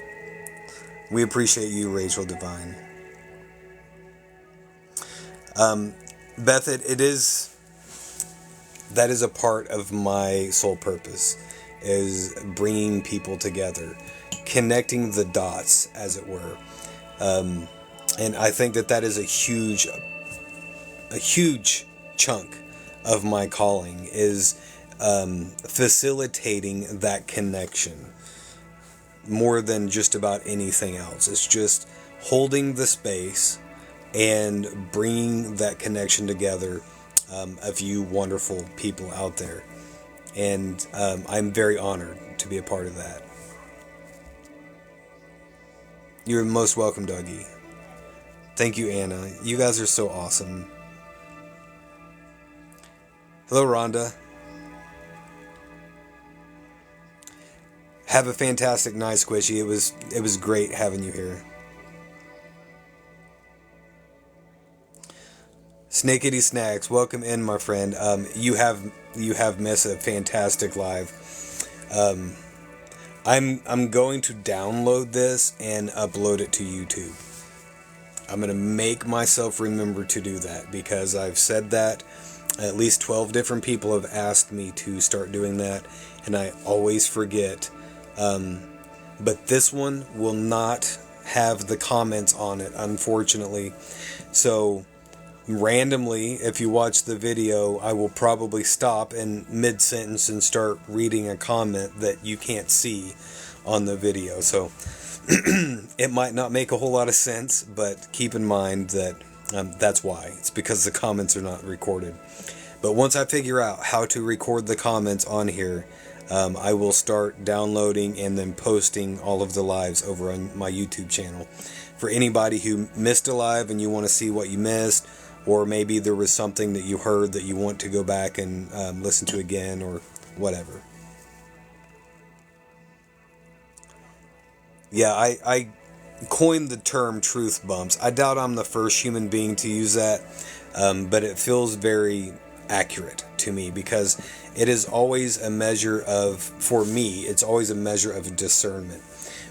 We appreciate you, Rachel Divine. Beth, that is a part of my soul purpose, is bringing people together, connecting the dots, as it were. And I think that is a huge chunk of my calling, is facilitating that connection more than just about anything else. It's just holding the space and bringing that connection together of you wonderful people out there. And I'm very honored to be a part of that. You're most welcome, Dougie. Thank you, Anna. You guys are so awesome. Hello, Rhonda. Have a fantastic night, Squishy. It was great having you here. Snakeity Snacks, welcome in, my friend. You have missed a fantastic live. I'm going to download this and upload it to YouTube. I'm going to make myself remember to do that, because I've said that. At least 12 different people have asked me to start doing that, and I always forget. But this one will not have the comments on it, unfortunately. So randomly, if you watch the video, I will probably stop in mid-sentence and start reading a comment that you can't see on the video. So it might not make a whole lot of sense, but keep in mind that That's why. It's because the comments are not recorded. But once I figure out how to record the comments on here, I will start downloading and then posting all of the lives over on my YouTube channel. For anybody who missed a live and you want to see what you missed, or maybe there was something that you heard that you want to go back and listen to again, or whatever. Yeah, I coined the term truth bumps. I doubt I'm the first human being to use that, but it feels very accurate to me because it is always a measure of, for me, it's always a measure of discernment.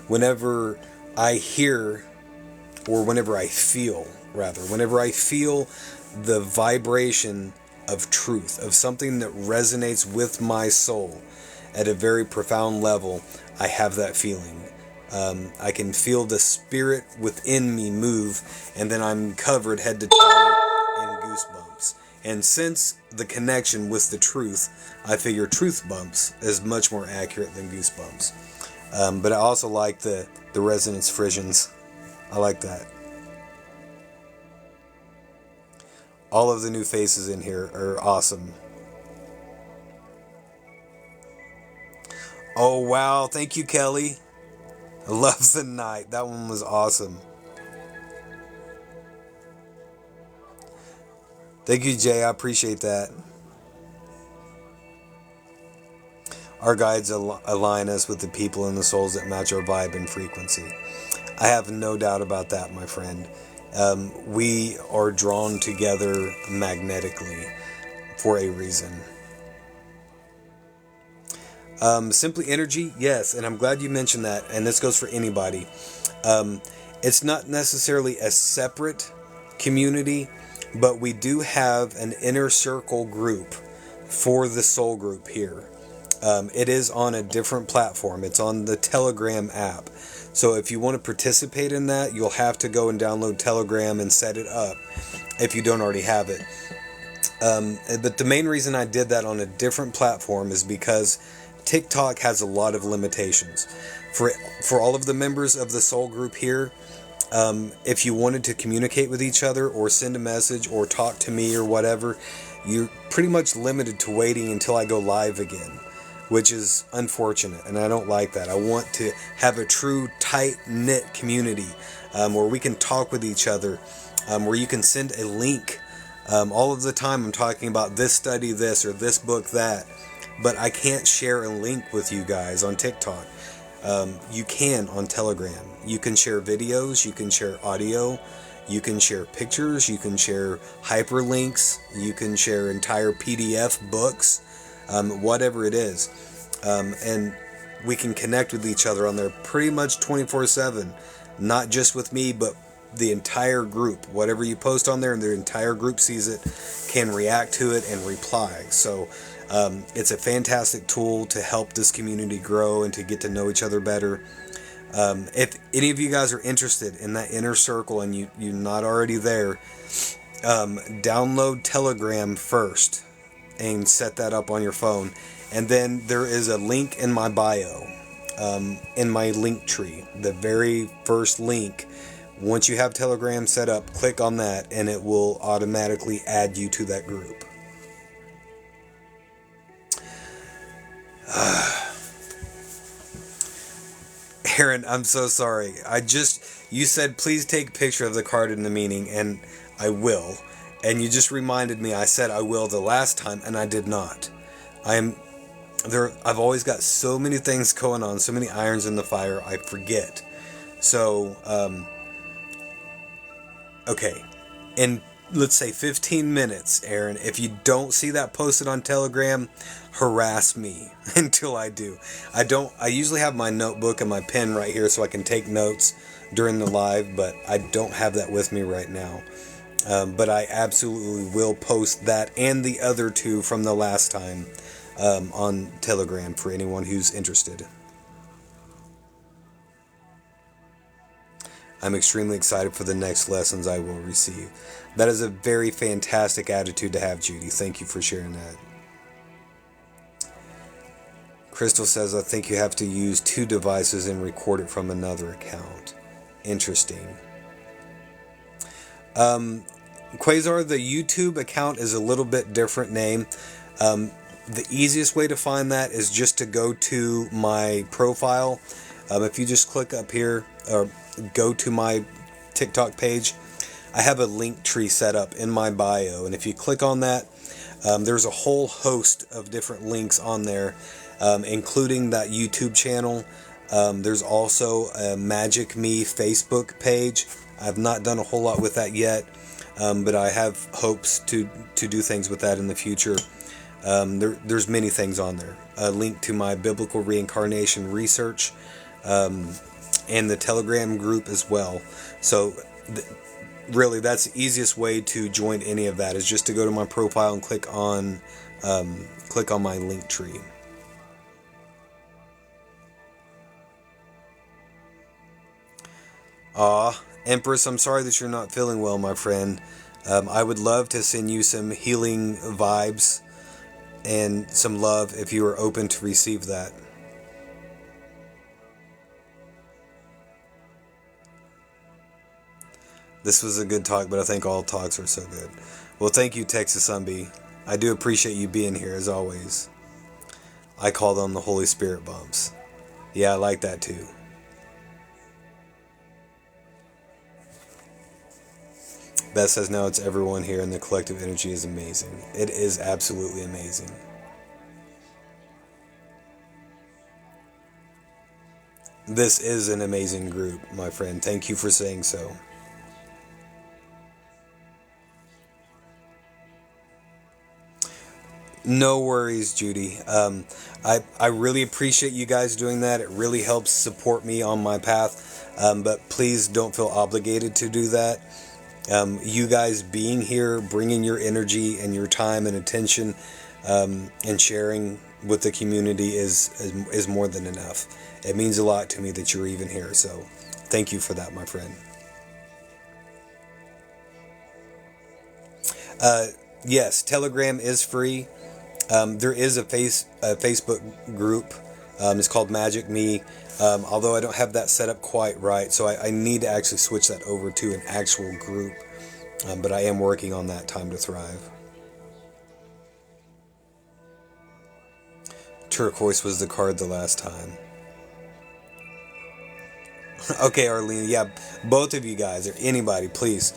Whenever I hear, or whenever I feel the vibration of truth, of something that resonates with my soul at a very profound level, I have that feeling. I can feel the spirit within me move, and then I'm covered head to toe in goosebumps. And since the connection with the truth, I figure truth bumps is much more accurate than goosebumps. But I also like the resonance frissions. I like that. All of the new faces in here are awesome. Oh, wow. Thank you, Kelly. I love the night. That one was awesome. Thank you, Jay. I appreciate that. Our guides align us with the people and the souls that match our vibe and frequency. I have no doubt about that, my friend. We are drawn together magnetically for a reason. Simply energy, yes, and I'm glad you mentioned that, and this goes for anybody. It's not necessarily a separate community, but we do have an inner circle group for the soul group here. It is on a different platform. It's on the Telegram app. So if you want to participate in that, you'll have to go and download Telegram and set it up if you don't already have it. But the main reason I did that on a different platform is because TikTok has a lot of limitations. For all of the members of the soul group here, if you wanted to communicate with each other or send a message or talk to me or whatever, you're pretty much limited to waiting until I go live again, which is unfortunate, and I don't like that. I want to have a true tight-knit community where we can talk with each other, where you can send a link. All of the time I'm talking about this study this or this book that, but I can't share a link with you guys on TikTok. You can on Telegram. You can share videos, you can share audio, you can share pictures, you can share hyperlinks, you can share entire PDF books, whatever it is. And we can connect with each other on there pretty much 24/7. Not just with me, but the entire group. Whatever you post on there and the entire group sees it, can react to it and reply. So it's a fantastic tool to help this community grow and to get to know each other better. If any of you guys are interested in that inner circle and you're not already there, download Telegram first and set that up on your phone. And then there is a link in my bio, in my link tree, the very first link. Once you have Telegram set up, click on that and it will automatically add you to that group. Aaron, I'm so sorry. You said please take a picture of the card in the meaning, and I will. And you just reminded me I said I will the last time, and I did not. I've always got so many things going on, so many irons in the fire, I forget. So, okay. In, let's say 15 minutes, Aaron, if you don't see that posted on Telegram, harass me until I do. I usually have my notebook and my pen right here so I can take notes during the live, but I don't have that with me right now. But I absolutely will post that and the other two from the last time on Telegram for anyone who's interested. I'm extremely excited for the next lessons I will receive. That is a very fantastic attitude to have, Judy. Thank you for sharing that. Crystal says, I think you have to use 2 devices and record it from another account. Interesting. Quasar, the YouTube account is a little bit different name. The easiest way to find that is just to go to my profile. If you just click up here or go to my TikTok page, I have a link tree set up in my bio. And if you click on that, there's a whole host of different links on there, including that YouTube channel. There's also a Magic Me Facebook page. I've not done a whole lot with that yet, but I have hopes to do things with that in the future. There's many things on there. A link to my biblical reincarnation research, and the Telegram group as well. So really, that's the easiest way to join any of that, is just to go to my profile and click on my link tree. Empress, I'm sorry that you're not feeling well, my friend. I would love to send you some healing vibes and some love if you are open to receive that. This was a good talk, but I think all talks are so good. Well, thank you, Texas Sunbee. I do appreciate you being here, as always. I call them the Holy Spirit bumps. Yeah, I like that too. Beth says now it's everyone here, and the collective energy is amazing. It is absolutely amazing. This is an amazing group, my friend. Thank you for saying so. No worries, Judy. I really appreciate you guys doing that. It really helps support me on my path. But please don't feel obligated to do that. You guys being here, bringing your energy and your time and attention, and sharing with the community is more than enough. It means a lot to me that you're even here. So thank you for that, my friend. Yes, Telegram is free. There is a Facebook group. It's called Magic Me. Although I don't have that set up quite right, so I need to actually switch that over to an actual group. But I am working on that. Time to Thrive. Turquoise was the card the last time. Okay, Arlene. Yeah, both of you guys, or anybody, please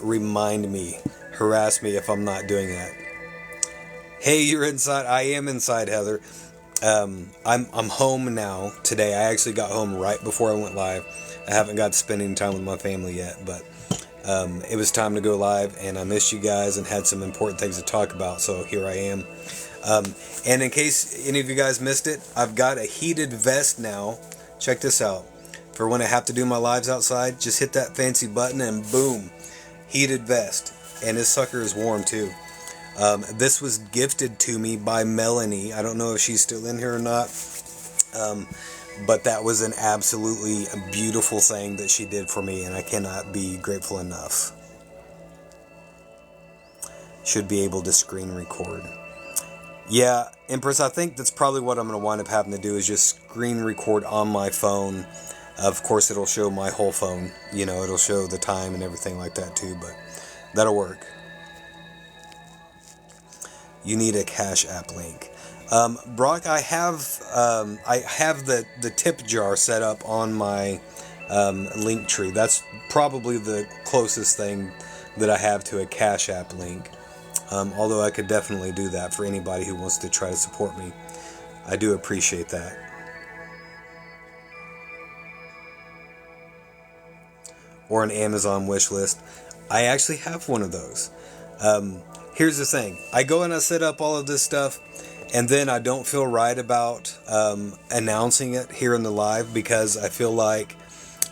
remind me, harass me if I'm not doing that. Hey, you're inside. I am inside, Heather. I'm home now today. I actually got home right before I went live. I haven't got to spend any time with my family yet, but it was time to go live, and I missed you guys and had some important things to talk about, so here I am. And in case any of you guys missed it, I've got a heated vest now. Check this out. For when I have to do my lives outside, just hit that fancy button and boom, heated vest. And this sucker is warm too. This was gifted to me by Melanie. I don't know if she's still in here or not. But that was an absolutely beautiful thing that she did for me, and I cannot be grateful enough. Should be able to screen record. Yeah, Empress, I think that's probably what I'm going to wind up having to do, is just screen record on my phone. Of course, it'll show my whole phone. You know, it'll show the time and everything like that too, but that'll work. You need a Cash App link. Brock, I have the tip jar set up on my link tree. That's probably the closest thing that I have to a Cash App link. Although I could definitely do that for anybody who wants to try to support me. I do appreciate that. Or an Amazon wish list. I actually have one of those. Here's the thing. I go and I set up all of this stuff, and then I don't feel right about announcing it here in the live, because I feel like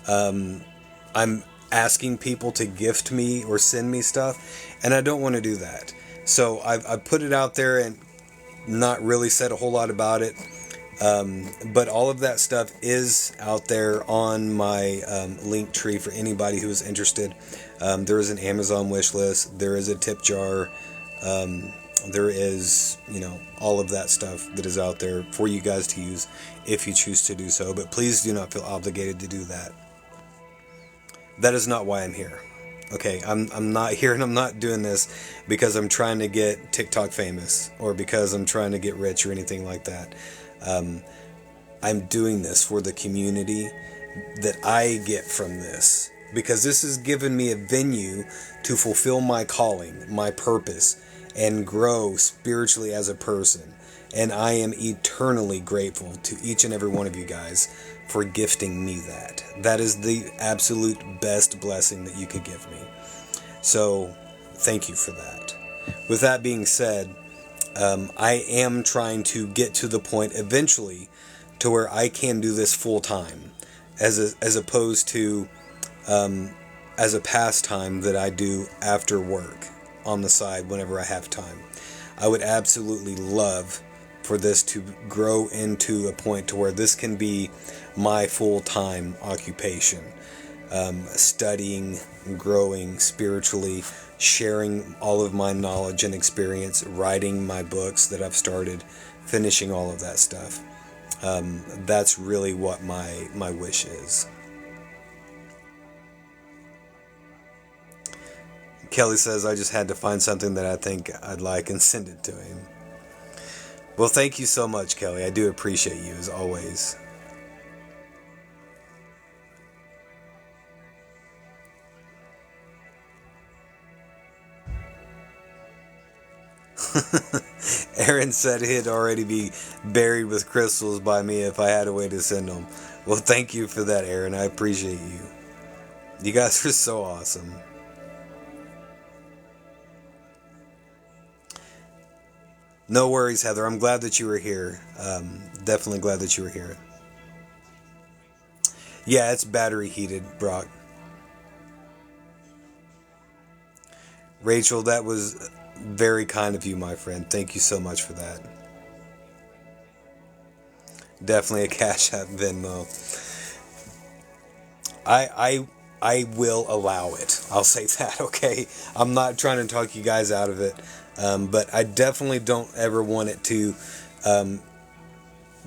I'm asking people to gift me or send me stuff, and I don't want to do that. So I've put it out there and not really said a whole lot about it. But all of that stuff is out there on my link tree for anybody who is interested. There is an Amazon wish list. There is a tip jar. There is, all of that stuff that is out there for you guys to use if you choose to do so. But please do not feel obligated to do that. That is not why I'm here. Okay, I'm not here and I'm not doing this because I'm trying to get TikTok famous or because I'm trying to get rich or anything like that. Um, I'm doing this for the community that I get from this because this has given me a venue to fulfill my calling, my purpose, and grow spiritually as a person. And I am eternally grateful to each and every one of you guys for gifting me that. That is the absolute best blessing that you could give me. So, thank you for that. With that being said, I am trying to get to the point eventually to where I can do this full time, as opposed to as a pastime that I do after work on the side whenever I have time. I would absolutely love for this to grow into a point to where this can be my full-time occupation. Studying, growing spiritually, sharing all of my knowledge and experience, writing my books that I've started, finishing all of that stuff. That's really what my wish is. Kelly says, I just had to find something that I think I'd like and send it to him. Well, thank you so much, Kelly. I do appreciate you as always. Aaron said he'd already be buried with crystals by me if I had a way to send them. Well, thank you for that, Aaron. I appreciate you. You guys are so awesome. No worries, Heather. I'm glad that you were here. Definitely glad that you were here. Yeah, it's battery heated, Brock. Rachel, that was very kind of you, my friend. Thank you so much for that. Definitely a Cash App Venmo. I will allow it. I'll say that, okay? I'm not trying to talk you guys out of it. But I definitely don't ever want it to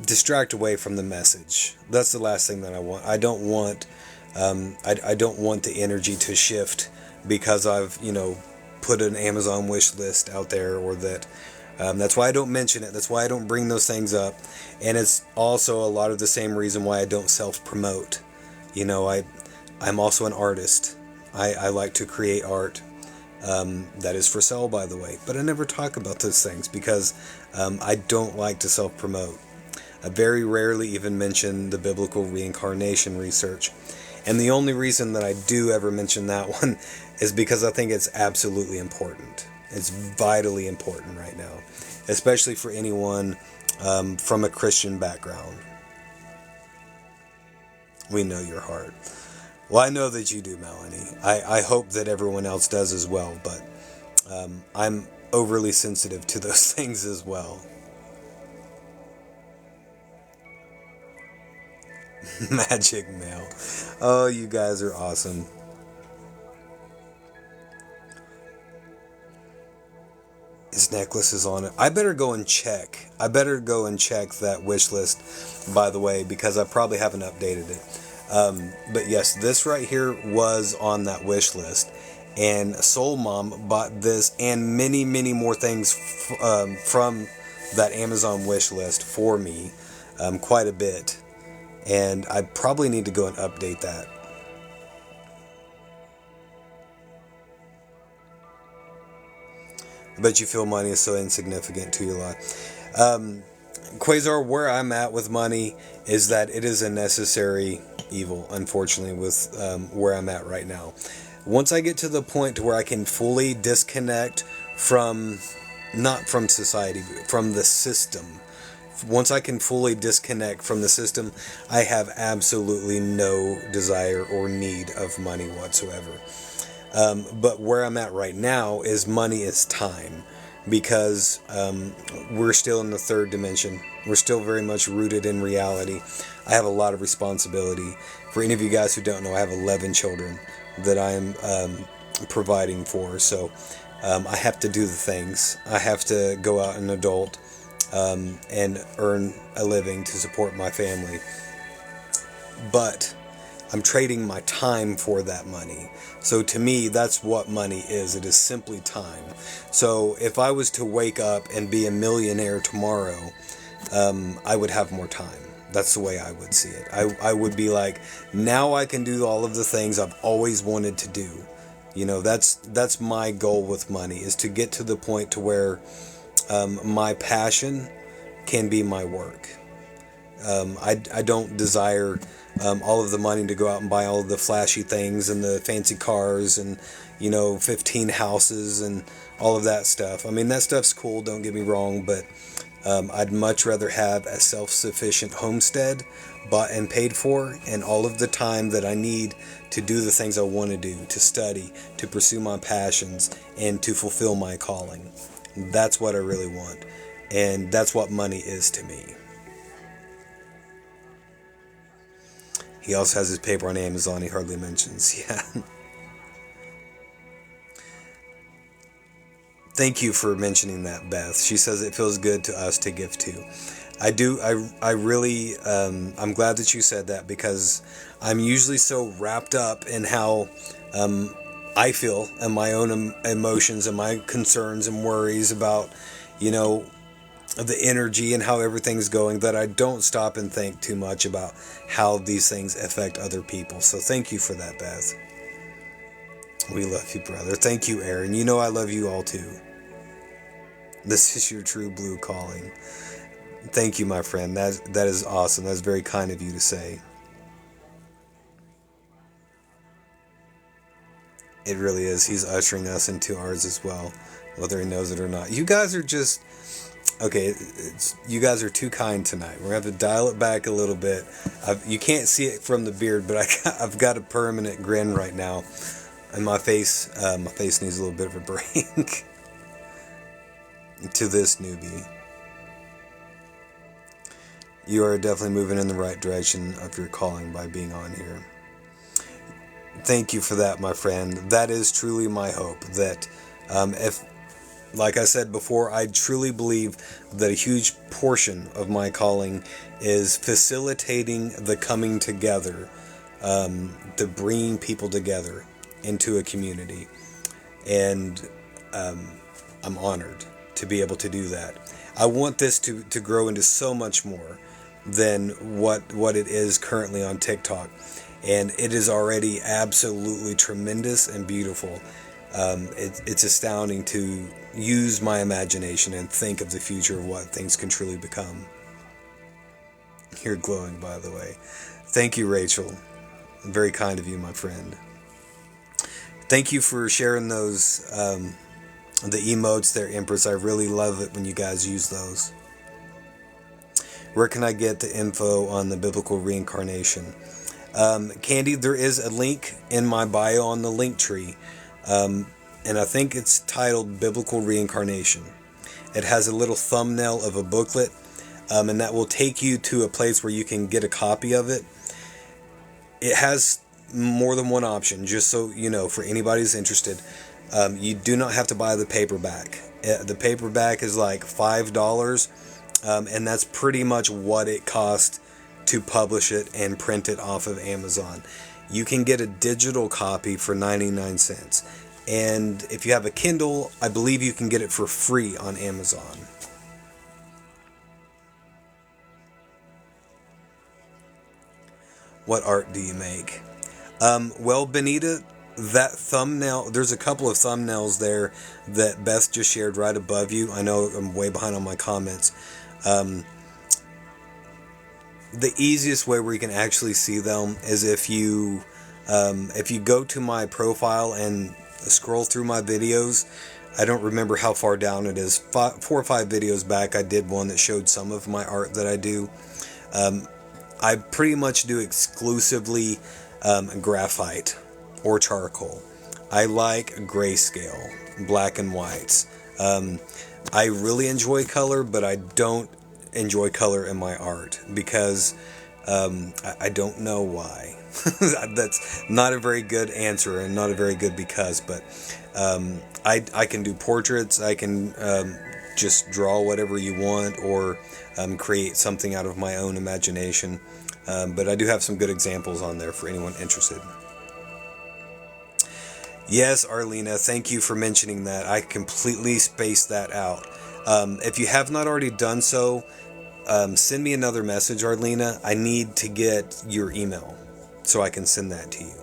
distract away from the message. That's the last thing that I want. I don't want I don't want the energy to shift because I've put an Amazon wish list out there, or that that's why I don't mention it. That's why I don't bring those things up, and it's also a lot of the same reason why I don't self promote. I'm also an artist. I like to create art. That is for sale, by the way. But I never talk about those things because I don't like to self-promote. I very rarely even mention the biblical reincarnation research. And the only reason that I do ever mention that one is because I think it's absolutely important. It's vitally important right now, especially for anyone from a Christian background. We know your heart. Well, I know that you do, Melanie. I hope that everyone else does as well, but I'm overly sensitive to those things as well. Magic mail. Oh, you guys are awesome. His necklace is on it. I better go and check. I better go and check that wish list, by the way, because I probably haven't updated it. But yes, this right here was on that wish list, and Soul Mom bought this and many, many more things from that Amazon wish list for me, quite a bit, and I probably need to go and update that. I bet you feel money is so insignificant to your life. Quasar, where I'm at with money is that it is a necessary evil, unfortunately, with where I'm at right now. Once I get to the point to where I can fully disconnect from, not from society, from the system. Once I can fully disconnect from the system, I have absolutely no desire or need of money whatsoever. But where I'm at right now is money is time, because we're still in the third dimension. We're still very much rooted in reality. I have a lot of responsibility. For any of you guys who don't know, I have 11 children that I am providing for. So I have to do the things. I have to go out and adult and earn a living to support my family. But I'm trading my time for that money. So to me, that's what money is. It is simply time. So if I was to wake up and be a millionaire tomorrow, I would have more time. That's the way I would see it. I would be like, now I can do all of the things I've always wanted to do. You know, that's my goal with money, is to get to the point to where my passion can be my work. I don't desire all of the money to go out and buy all of the flashy things and the fancy cars and, 15 houses and all of that stuff. I mean, that stuff's cool, don't get me wrong, but I'd much rather have a self-sufficient homestead bought and paid for, and all of the time that I need to do the things I want to do, to study, to pursue my passions, and to fulfill my calling. That's what I really want. And that's what money is to me. He also has his paper on Amazon he hardly mentions. Yeah. Thank you for mentioning that, Beth. She says it feels good to us to give to. I do. I really, I'm glad that you said that, because I'm usually so wrapped up in how I feel and my own emotions and my concerns and worries about, the energy and how everything's going, that I don't stop and think too much about how these things affect other people. So thank you for that, Beth. We love you, brother. Thank you, Aaron. You know I love you all too. This is your true blue calling. Thank you, my friend. That is awesome. That's very kind of you to say. It really is. He's ushering us into ours as well, whether he knows it or not. You guys are just... Okay, you guys are too kind tonight. We're going to have to dial it back a little bit. You can't see it from the beard, but I've got a permanent grin right now. And my face needs a little bit of a break. To this newbie. You are definitely moving in the right direction of your calling by being on here. Thank you for that, my friend. That is truly my hope, that if... Like I said before, I truly believe that a huge portion of my calling is facilitating the coming together, the bringing people together into a community. And I'm honored to be able to do that. I want this to grow into so much more than what it is currently on TikTok. And it is already absolutely tremendous and beautiful. It's astounding to use my imagination and think of the future of what things can truly become. You're glowing, by the way. Thank you, Rachel. Very kind of you, my friend. Thank you for sharing those, the emotes there, Empress. I really love it when you guys use those. Where can I get the info on the biblical reincarnation? Candy, there is a link in my bio on the link tree. And I think it's titled Biblical Reincarnation. It has a little thumbnail of a booklet, and that will take you to a place where you can get a copy of it. It has more than one option, just so you know, for anybody who's interested. You do not have to buy the paperback. The paperback is like $5, and that's pretty much what it cost to publish it and print it off of Amazon. You can get a digital copy for 99 cents. And if you have a Kindle, I believe you can get it for free on Amazon. What art do you make? Well, Benita, that thumbnail, there's a couple of thumbnails there that Beth just shared right above you. I know I'm way behind on my comments. The easiest way where you can actually see them is if you go to my profile and scroll through my videos. I don't remember how far down it is. 4 or 5 videos back, I did one that showed some of my art that I do. I pretty much do exclusively graphite or charcoal. I like grayscale, black and whites. I really enjoy color, but I don't enjoy color in my art because I don't know why. That's not a very good answer and not a very good because, but I can do portraits. I can just draw whatever you want or create something out of my own imagination. But I do have some good examples on there for anyone interested. Yes, Arlena, thank you for mentioning that. I completely spaced that out. If you have not already done so, send me another message, Arlena. I need to get your email so I can send that to you.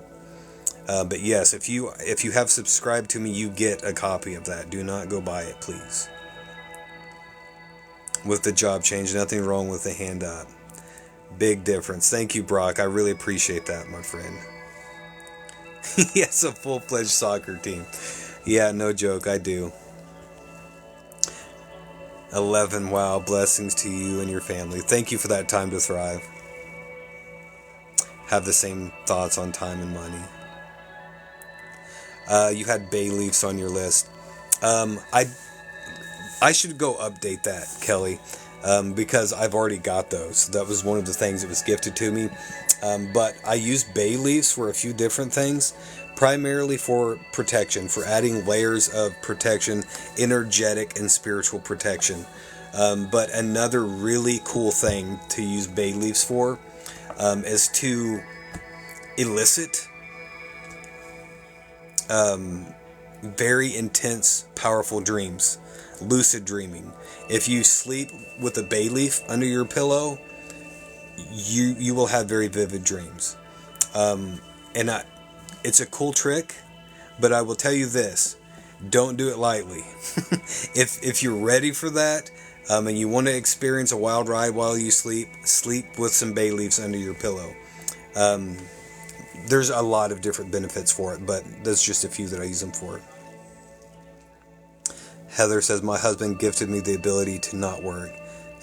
But yes, if you have subscribed to me, you get a copy of that. Do not go buy it, please. With the job change, nothing wrong with the hand up. Big difference. Thank you, Brock. I really appreciate that, my friend. He has a full-fledged soccer team. Yeah, no joke, I do. 11, wow, blessings to you and your family. Thank you for that time to thrive. Have the same thoughts on time and money. You had bay leaves on your list. I should go update that, Kelly, because I've already got those. That was one of the things that was gifted to me. But I use bay leaves for a few different things, primarily for protection, for adding layers of protection, energetic and spiritual protection. But another really cool thing to use bay leaves for is to elicit very intense, powerful dreams, lucid dreaming. If you sleep with a bay leaf under your pillow, you will have very vivid dreams. It's a cool trick, but I will tell you this: don't do it lightly. If you're ready for that, and you want to experience a wild ride while you sleep with some bay leaves under your pillow. There's a lot of different benefits for it, but there's just a few that I use them for. Heather says, my husband gifted me the ability to not work.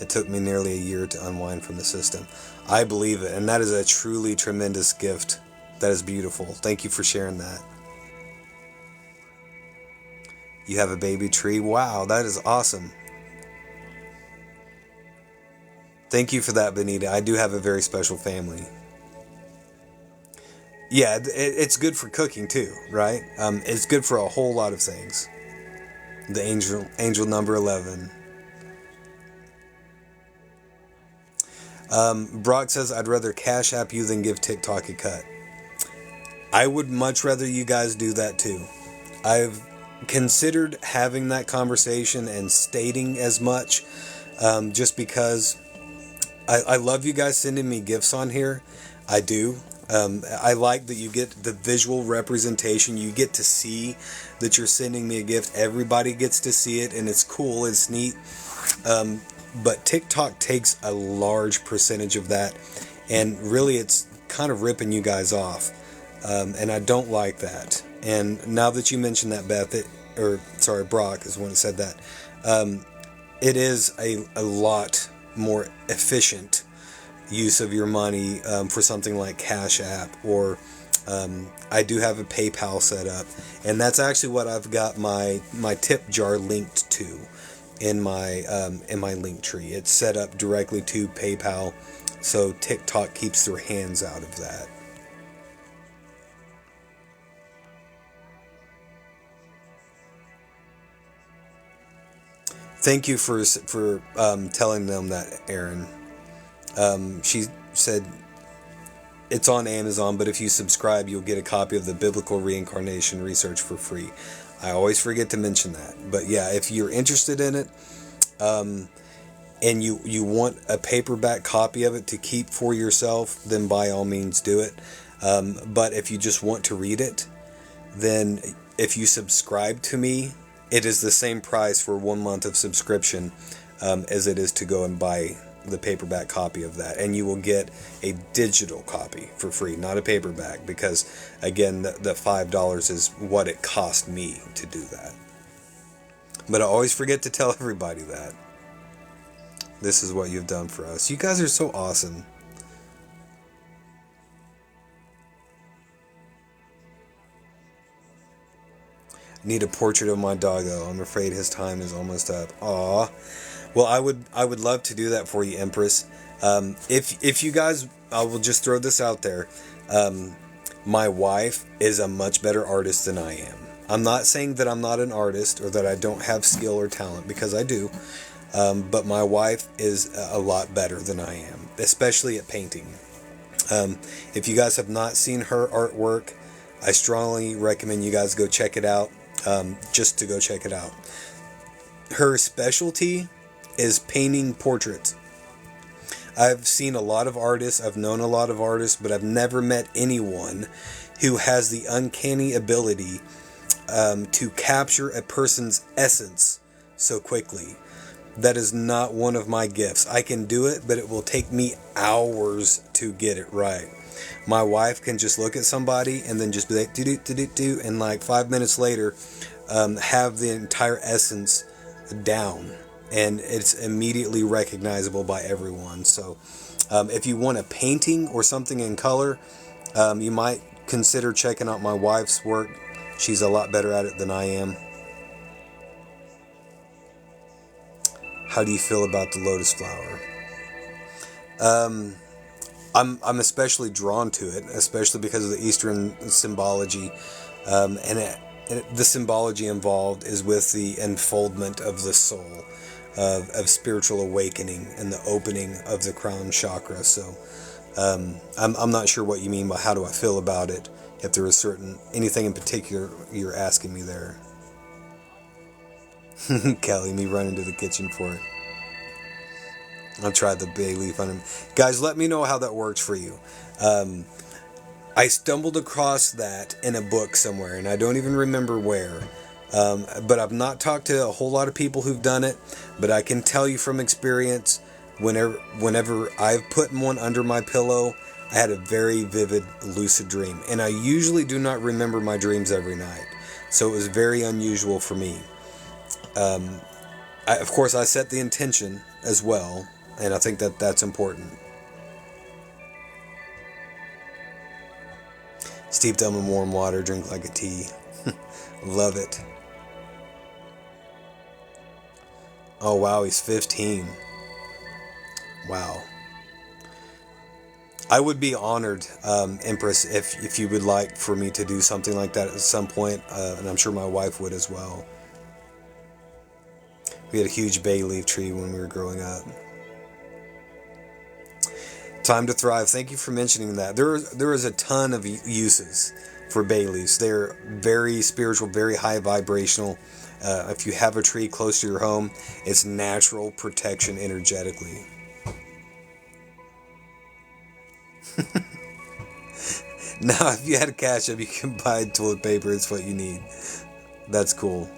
It took me nearly a year to unwind from the system. I believe it, and that is a truly tremendous gift. That is beautiful. Thank you for sharing that. You have a baby tree? Wow, that is awesome. Thank you for that, Benita. I do have a very special family. Yeah, it's good for cooking too, right? It's good for a whole lot of things. The angel number 11. Brock says, I'd rather Cash App you than give TikTok a cut. I would much rather you guys do that too. I've considered having that conversation and stating as much, just because I love you guys sending me gifts on here. I do. I like that you get the visual representation. You get to see that you're sending me a gift. Everybody gets to see it, and it's cool. It's neat. But TikTok takes a large percentage of that, and really it's kind of ripping you guys off. And I don't like that. And now that you mentioned that, Brock is the one that said that. It is a lot more efficient use of your money for something like Cash App, or I do have a PayPal set up, and that's actually what I've got my tip jar linked to in my link tree. It's set up directly to PayPal, so TikTok keeps their hands out of that. Thank you for telling them that, Aaron. She said it's on Amazon, but if you subscribe, you'll get a copy of the Biblical Reincarnation Research for free. I always forget to mention that. But yeah, if you're interested in it, and you want a paperback copy of it to keep for yourself, then by all means do it. But if you just want to read it, then if you subscribe to me, it is the same price for 1 month of subscription as it is to go and buy the paperback copy of that, and you will get a digital copy for free, not a paperback, because again, the $5 is what it cost me to do that. But I always forget to tell everybody that this is what you've done for us. You guys are so awesome. Need a portrait of my doggo. I'm afraid his time is almost up. Aw. Well, I would love to do that for you, Empress. If you guys, I will just throw this out there. My wife is a much better artist than I am. I'm not saying that I'm not an artist or that I don't have skill or talent, because I do. But my wife is a lot better than I am, especially at painting. If you guys have not seen her artwork, I strongly recommend you guys go check it out, just to go check it out. Her specialty is painting portraits. I've seen a lot of artists, I've known a lot of artists, but I've never met anyone who has the uncanny ability to capture a person's essence so quickly. That is not one of my gifts. I can do it, but it will take me hours to get it right. My wife can just look at somebody and then just be like, do, and like 5 minutes later, have the entire essence down. And it's immediately recognizable by everyone. So if you want a painting or something in color, you might consider checking out my wife's work. She's a lot better at it than I am. How do you feel about the lotus flower? I'm especially drawn to it, especially because of the Eastern symbology, the symbology involved is with the unfoldment of the soul, of spiritual awakening and the opening of the crown chakra. So I'm not sure what you mean by how do I feel about it. If there is anything in particular you're asking me there. Kelly, me running to the kitchen for it. I'll try the bay leaf on him. Guys, let me know how that works for you. I stumbled across that in a book somewhere, and I don't even remember where. But I've not talked to a whole lot of people who've done it, but I can tell you from experience, whenever I've put one under my pillow, I had a very vivid, lucid dream. And I usually do not remember my dreams every night. So it was very unusual for me. Of course, I set the intention as well, and I think that's important. Steep them in warm water, drink like a tea. Love it. Oh, wow, he's 15. Wow. I would be honored, Empress, if you would like for me to do something like that at some point, and I'm sure my wife would as well. We had a huge bay leaf tree when we were growing up. Time to thrive. Thank you for mentioning that. There is a ton of uses for bay leaves. They're very spiritual, very high vibrational. If you have a tree close to your home, it's natural protection energetically. Now, if you had a Cash App, you can buy toilet paper. It's what you need. That's cool.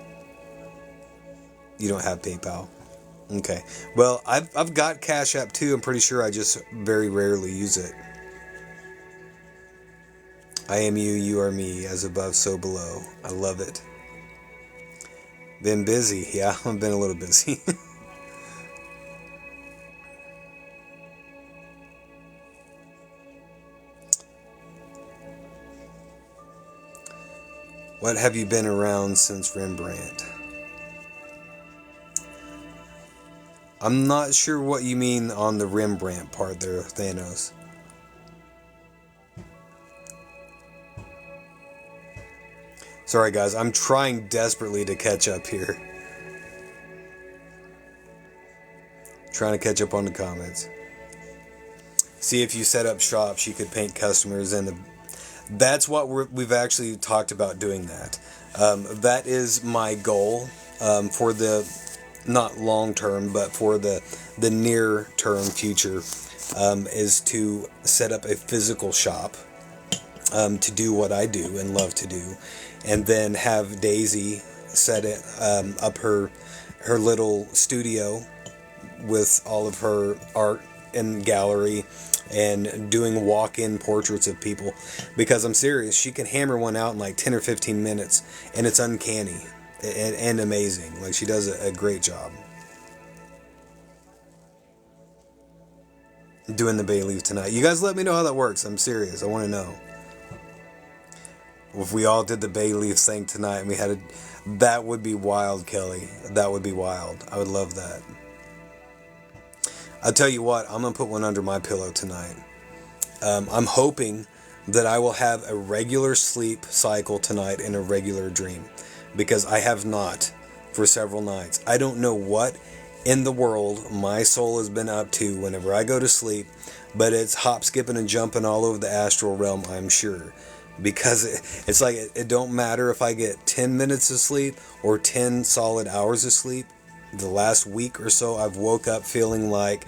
You don't have PayPal. Okay. Well, I've got Cash App too. I'm pretty sure I just very rarely use it. I am you, you are me, as above, so below. I love it. Been busy. Yeah, I've been a little busy. What have you been around since Rembrandt? I'm not sure what you mean on the Rembrandt part there, Thanos. Sorry guys, I'm trying desperately to catch up here. Trying to catch up on the comments. See if you set up shop, she could paint customers and that's what we've actually talked about doing that. That is my goal for the, not long term, but for the near term future, is to set up a physical shop to do what I do and love to do, and then have Daisy set it up her little studio with all of her art and gallery and doing walk-in portraits of people, because I'm serious, she can hammer one out in like 10 or 15 minutes and it's uncanny and amazing. Like, she does a great job. Doing the bay leaf tonight. You guys let me know how that works. I'm serious. I want to know. If we all did the bay leaf thing tonight and we had that would be wild, Kelly. That would be wild. I would love that. I'll tell you what, I'm going to put one under my pillow tonight. I'm hoping that I will have a regular sleep cycle tonight and a regular dream, because I have not for several nights. I don't know what in the world my soul has been up to whenever I go to sleep, but it's hop, skipping, and jumping all over the astral realm, I'm sure. Because it's like it don't matter if I get 10 minutes of sleep or 10 solid hours of sleep. The last week or so, I've woke up feeling like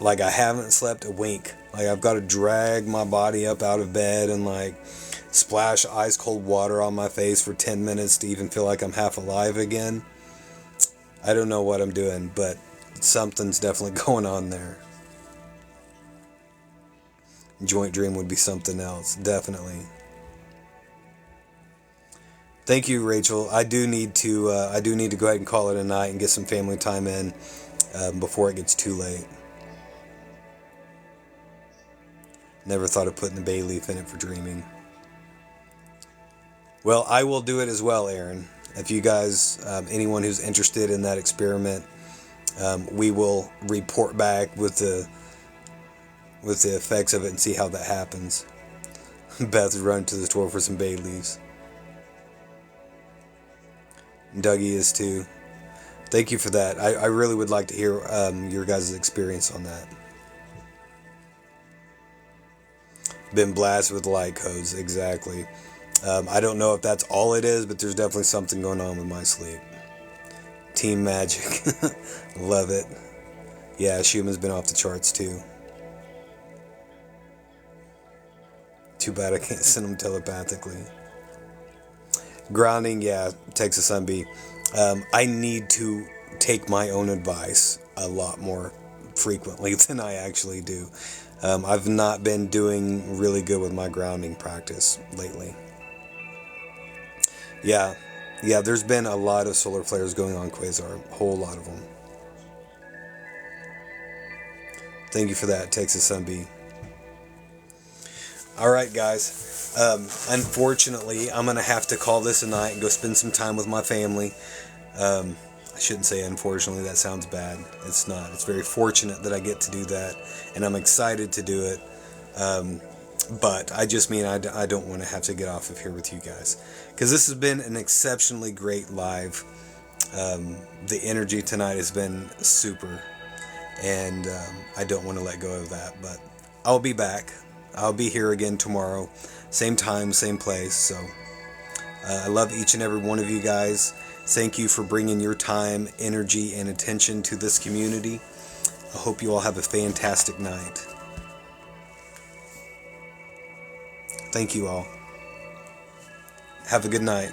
I haven't slept a wink. Like I've got to drag my body up out of bed and like splash ice cold water on my face for 10 minutes to even feel like I'm half alive again. I don't know what I'm doing, but something's definitely going on there. Joint dream would be something else, definitely. Thank you, Rachel. I do need to go ahead and call it a night and get some family time in before it gets too late. Never thought of putting the bay leaf in it for dreaming. Well, I will do it as well, Aaron. If you guys, anyone who's interested in that experiment, we will report back with the effects of it and see how that happens. Beth run to the store for some bay leaves. Dougie is too. Thank you for that. I really would like to hear your guys' experience on that. Been blasted with light codes, exactly. I don't know if that's all it is, but there's definitely something going on with my sleep. Team Magic. Love it. Yeah, Schumann's been off the charts too. Too bad I can't send them telepathically. Grounding, yeah, Texas Sunbee. I need to take my own advice a lot more frequently than I actually do. I've not been doing really good with my grounding practice lately. Yeah, there's been a lot of solar flares going on, Quasar. A whole lot of them. Thank you for that, Texas Sunbee. Alright, guys. Unfortunately, I'm going to have to call this a night and go spend some time with my family. I shouldn't say unfortunately, that sounds bad. It's not. It's very fortunate that I get to do that, and I'm excited to do it. But I just mean I don't want to have to get off of here with you guys, because this has been an exceptionally great live. The energy tonight has been super, and I don't want to let go of that, but I'll be back. I'll be here again tomorrow, same time, same place. So I love each and every one of you guys. Thank you for bringing your time, energy, and attention to this community. I hope you all have a fantastic night. Thank you all. Have a good night.